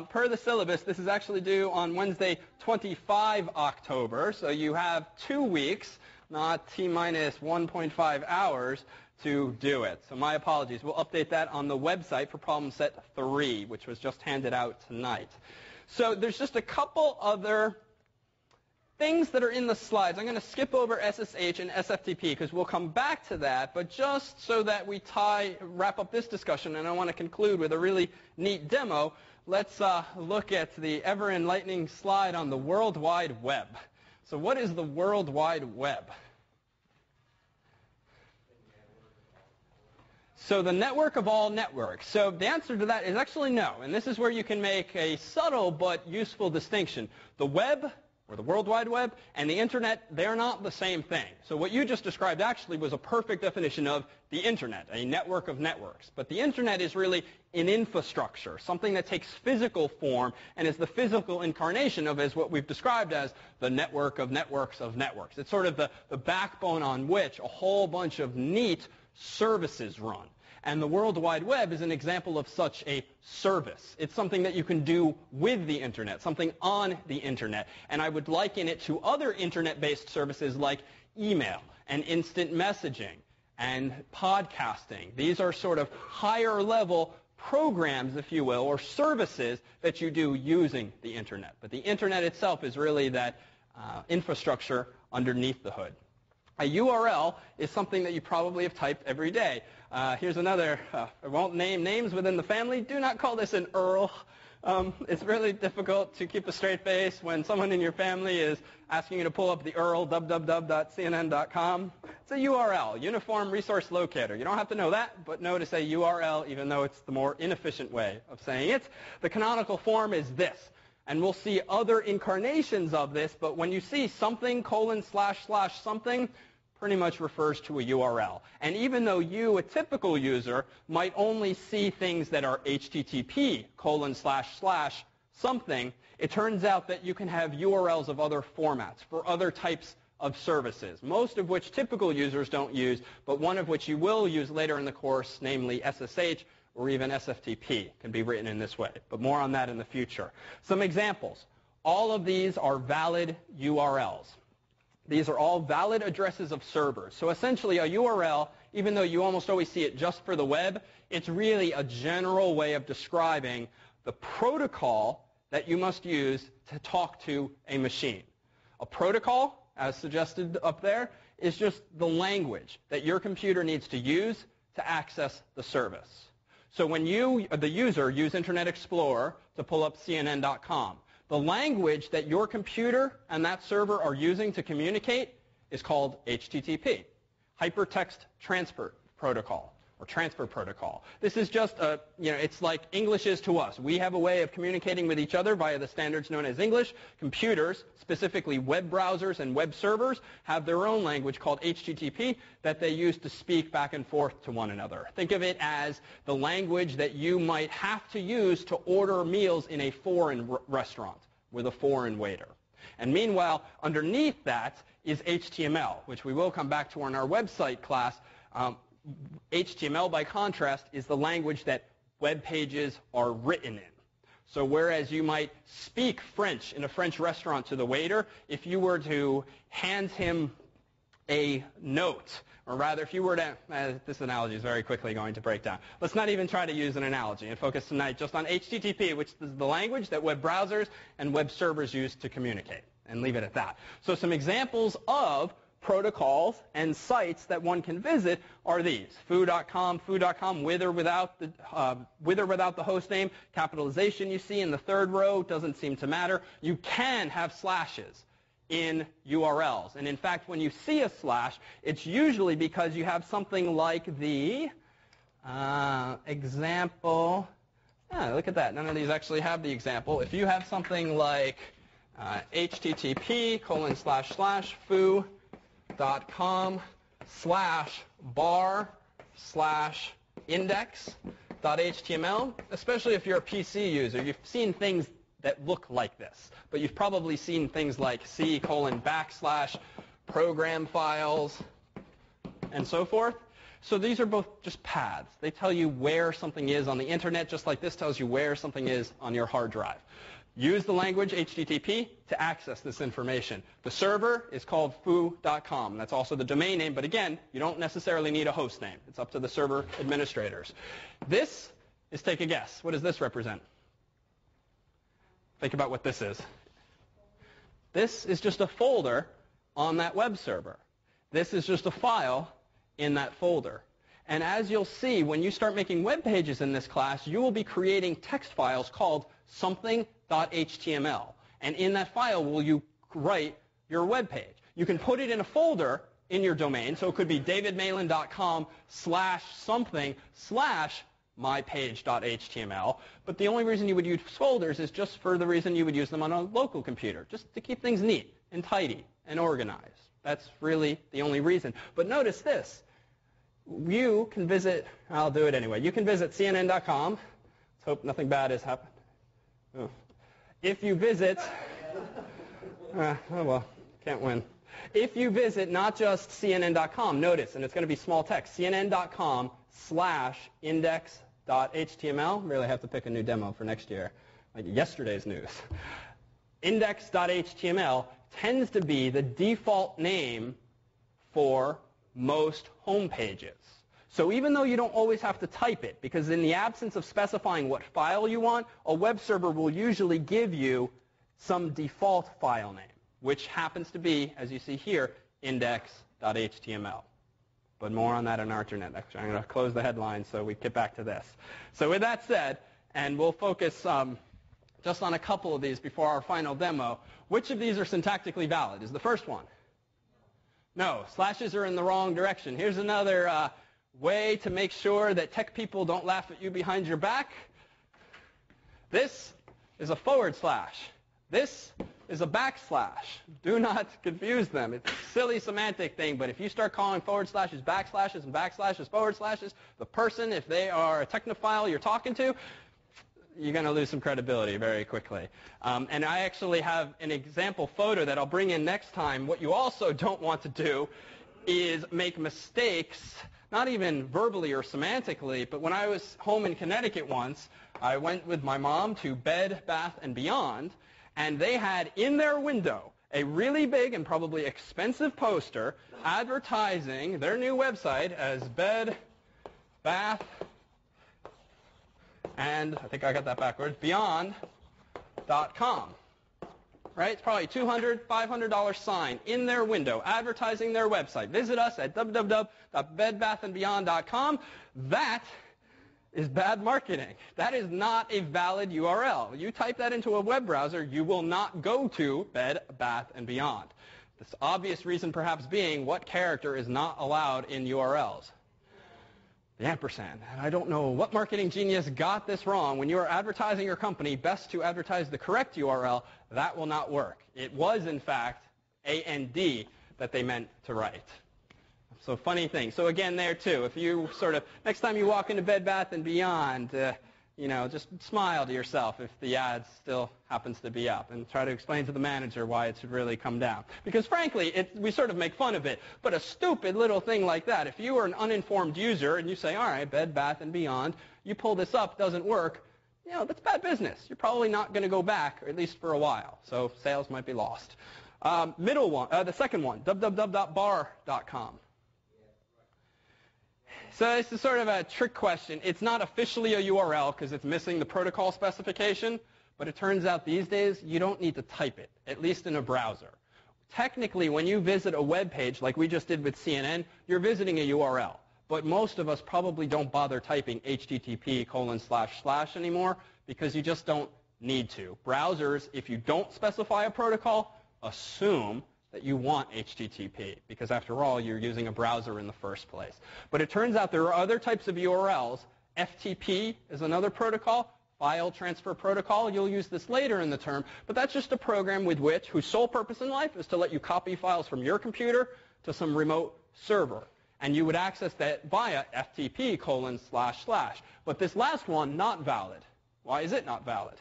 Per the syllabus, this is actually due on Wednesday, 25 October. So you have 2 weeks, not T-minus 1.5 hours, to do it. So my apologies. We'll update that on the website for problem set 3, which was just handed out tonight. So there's just a couple other things that are in the slides. I'm going to skip over SSH and SFTP because we'll come back to that, but just so that we wrap up this discussion, and I want to conclude with a really neat demo, let's look at the ever-enlightening slide on the World Wide Web. So what is the World Wide Web? So the network of all networks. So the answer to that is actually no, and this is where you can make a subtle but useful distinction. The web, or the World Wide Web, and the Internet, they're not the same thing. So what you just described actually was a perfect definition of the Internet, a network of networks. But the Internet is really an infrastructure, something that takes physical form and is the physical incarnation of as what we've described as the network of networks of networks. It's sort of the backbone on which a whole bunch of neat services run. And the World Wide Web is an example of such a service. It's something that you can do with the Internet, something on the Internet. And I would liken it to other Internet-based services like email and instant messaging and podcasting. These are sort of higher-level programs, if you will, or services that you do using the Internet. But the Internet itself is really that infrastructure underneath the hood. A URL is something that you probably have typed every day. Here's another. I won't name names within the family. Do not call this an URL. It's really difficult to keep a straight face when someone in your family is asking you to pull up the URL, www.cnn.com. It's a URL, Uniform Resource Locator. You don't have to know that, but know to say URL, even though it's the more inefficient way of saying it. The canonical form is this. And we'll see other incarnations of this, but when you see something, : / something, pretty much refers to a URL. And even though you, a typical user, might only see things that are HTTP : / something, it turns out that you can have URLs of other formats for other types of services, most of which typical users don't use, but one of which you will use later in the course, namely SSH, or even SFTP can be written in this way. But more on that in the future. Some examples. All of these are valid URLs. These are all valid addresses of servers. So essentially a URL, even though you almost always see it just for the web, it's really a general way of describing the protocol that you must use to talk to a machine. A protocol, as suggested up there, is just the language that your computer needs to use to access the service. So when you, the user, use Internet Explorer to pull up CNN.com, the language that your computer and that server are using to communicate is called HTTP, Hypertext Transfer Protocol, or transfer protocol. This is just it's like English is to us. We have a way of communicating with each other via the standards known as English. Computers, specifically web browsers and web servers, have their own language called HTTP that they use to speak back and forth to one another. Think of it as the language that you might have to use to order meals in a foreign restaurant with a foreign waiter. And meanwhile, underneath that is HTML, which we will come back to in our website class. HTML, by contrast, is the language that web pages are written in. So whereas you might speak French in a French restaurant to the waiter, if you were to hand him a note, or rather if you were to, this analogy is very quickly going to break down. Let's not even try to use an analogy and focus tonight just on HTTP, which is the language that web browsers and web servers use to communicate, and leave it at that. So some examples of protocols and sites that one can visit are these: foo.com, with or without the host name. Capitalization you see in the third row doesn't seem to matter. You can have slashes in URLs. And in fact, when you see a slash, it's usually because you have something like the example. Look at that. None of these actually have the example. If you have something like http://foo.com/bar/index.html, especially if you're a PC user, you've seen things that look like this. But you've probably seen things like C:\program files and so forth. So these are both just paths. They tell you where something is on the internet, just like this tells you where something is on your hard drive. Use the language HTTP to access this information. The server is called foo.com. That's also the domain name, but again, you don't necessarily need a host name. It's up to the server administrators. This is, take a guess. What does this represent? Think about what this is. This is just a folder on that web server. This is just a file in that folder. And as you'll see, when you start making web pages in this class, you will be creating text files called something.html. And in that file will you write your web page. You can put it in a folder in your domain, so it could be davidmalan.com/something/mypage.html. But the only reason you would use folders is just for the reason you would use them on a local computer, just to keep things neat and tidy and organized. That's really the only reason. But notice this. You can visit, I'll do it anyway. You can visit CNN.com. Let's hope nothing bad has happened. Oh. If you visit, oh well, can't win. If you visit not just CNN.com, notice, and it's going to be small text, CNN.com/index.html. Really have to pick a new demo for next year, like yesterday's news. Index.html tends to be the default name for most home pages. So even though you don't always have to type it, because in the absence of specifying what file you want, a web server will usually give you some default file name, which happens to be, as you see here, index.html. But more on that in our internet. Actually, I'm going to close the headline so we get back to this. So with that said, and we'll focus just on a couple of these before our final demo, which of these are syntactically valid is the first one? No, slashes are in the wrong direction. Here's another way to make sure that tech people don't laugh at you behind your back. This is a /. This is a \. Do not confuse them. It's a silly semantic thing, but if you start calling /, backslashes, and /, the person, if they are a technophile you're talking to, you're going to lose some credibility very quickly. And I actually have an example photo that I'll bring in next time. What you also don't want to do is make mistakes, not even verbally or semantically, but when I was home in Connecticut once, I went with my mom to Bed Bath & Beyond, and they had in their window a really big and probably expensive poster advertising their new website as Bed Bath and I think I got that backwards, beyond.com. Right? It's probably $200, $500 sign in their window advertising their website. Visit us at www.bedbathandbeyond.com. That is bad marketing. That is not a valid URL. You type that into a web browser, you will not go to Bed Bath & Beyond. The obvious reason perhaps being what character is not allowed in URLs? the ampersand. And I don't know what marketing genius got this wrong. When you are advertising your company, best to advertise the correct URL. That will not work. It was, in fact, AND that they meant to write. So funny thing. So again, there too, if you sort of, next time you walk into Bed Bath & Beyond, just smile to yourself if the ad still happens to be up and try to explain to the manager why it should really come down. Because frankly, we sort of make fun of it, but a stupid little thing like that, if you are an uninformed user and you say, all right, Bed Bath & Beyond, you pull this up, doesn't work, that's bad business. You're probably not going to go back, or at least for a while. So sales might be lost. The second one, www.bar.com. So this is sort of a trick question. It's not officially a URL because it's missing the protocol specification, but it turns out these days you don't need to type it, at least in a browser. Technically, when you visit a web page like we just did with CNN, you're visiting a URL. But most of us probably don't bother typing http:// anymore because you just don't need to. Browsers, if you don't specify a protocol, assume that you want HTTP, because after all, you're using a browser in the first place. But it turns out there are other types of URLs. FTP is another protocol, file transfer protocol. You'll use this later in the term, but that's just a program whose sole purpose in life is to let you copy files from your computer to some remote server. And you would access that via FTP://. But this last one, not valid. Why is it not valid?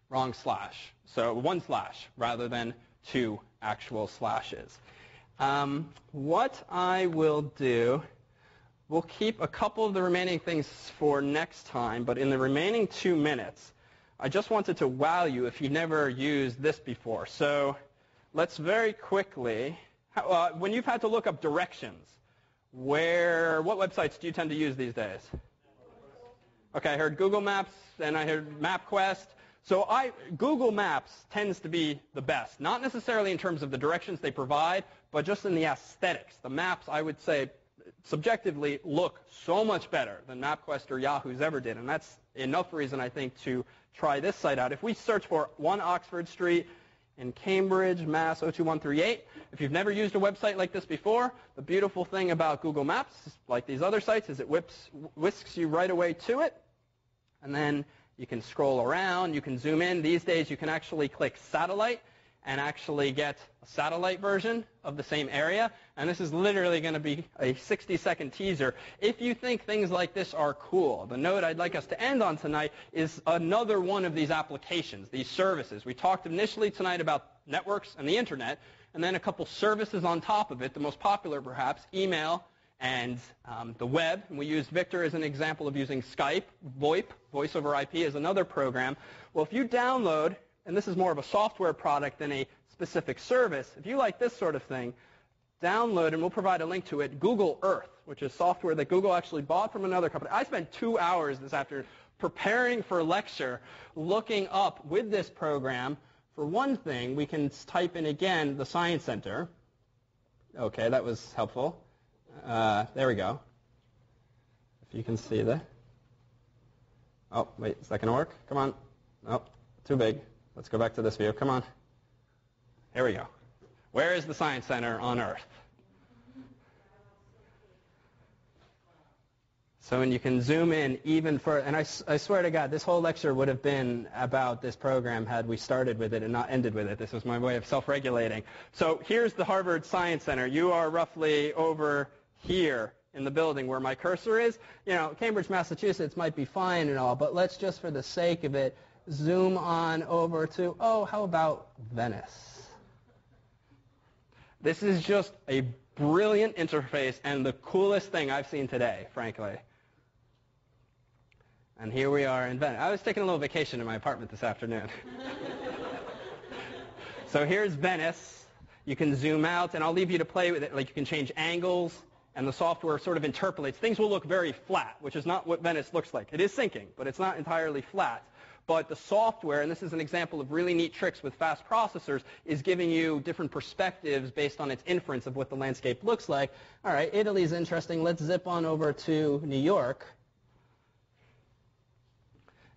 Wrong slash. So one slash rather than 2 actual slashes. What I will do, we'll keep a couple of the remaining things for next time, but in the remaining 2 minutes, I just wanted to wow you if you've never used this before. So let's very quickly, when you've had to look up directions, what websites do you tend to use these days? Okay, I heard Google Maps, and I heard MapQuest. So Google Maps tends to be the best, not necessarily in terms of the directions they provide, but just in the aesthetics. The maps, I would say, subjectively look so much better than MapQuest or Yahoo's ever did, and that's enough reason, I think, to try this site out. If we search for 1 Oxford Street in Cambridge, Mass. 02138, if you've never used a website like this before, the beautiful thing about Google Maps, like these other sites, is it whisks you right away to it, and then you can scroll around, you can zoom in. These days you can actually click satellite and actually get a satellite version of the same area. And this is literally going to be a 60-second teaser. If you think things like this are cool, the note I'd like us to end on tonight is another one of these applications, these services. We talked initially tonight about networks and the internet, and then a couple services on top of it, the most popular perhaps, email and the web. And we used Victor as an example of using Skype. VoIP, voice over IP, is another program. Well, if you download, and this is more of a software product than a specific service, if you like this sort of thing, download, and we'll provide a link to it, Google Earth, which is software that Google actually bought from another company. I spent 2 hours this afternoon preparing for a lecture, looking up with this program. For one thing, we can type in again the Science Center. Okay, that was helpful. There we go. If you can see that. Oh, wait, is that going to work? Come on. Oh, too big. Let's go back to this view. Come on. Here we go. Where is the Science Center on Earth? So, and you can zoom in even further. And I swear to God, this whole lecture would have been about this program had we started with it and not ended with it. This was my way of self-regulating. So here's the Harvard Science Center. You are roughly over here in the building where my cursor is. You know, Cambridge, Massachusetts might be fine and all, but let's just, for the sake of it, zoom on over to, how about Venice? This is just a brilliant interface and the coolest thing I've seen today, frankly. And here we are in Venice. I was taking a little vacation in my apartment this afternoon. So here's Venice. You can zoom out, and I'll leave you to play with it. Like, you can change angles, and the software sort of interpolates. Things will look very flat, which is not what Venice looks like. It is sinking, but it's not entirely flat. But the software, and this is an example of really neat tricks with fast processors, is giving you different perspectives based on its inference of what the landscape looks like. All right, Italy's interesting. Let's zip on over to New York.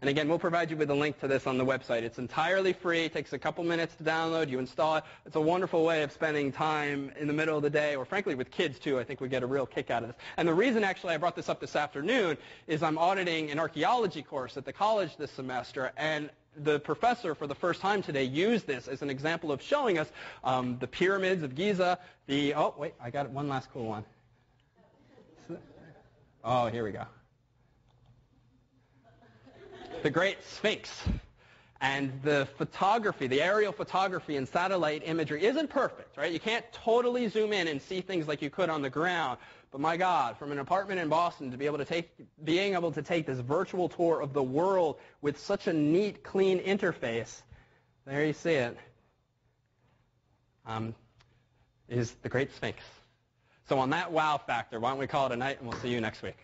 And again, we'll provide you with a link to this on the website. It's entirely free. It takes a couple minutes to download. You install it. It's a wonderful way of spending time in the middle of the day, or frankly with kids too. I think we get a real kick out of this. And the reason actually I brought this up this afternoon is I'm auditing an archaeology course at the college this semester, and the professor for the first time today used this as an example of showing us the pyramids of Giza, oh wait, I got one last cool one. Oh, here we go. The Great Sphinx. And the photography, the aerial photography and satellite imagery isn't perfect, right? You can't totally zoom in and see things like you could on the ground. But my God, from an apartment in Boston to being able to take this virtual tour of the world with such a neat, clean interface, there you see it, is the Great Sphinx. So on that wow factor, why don't we call it a night, and we'll see you next week.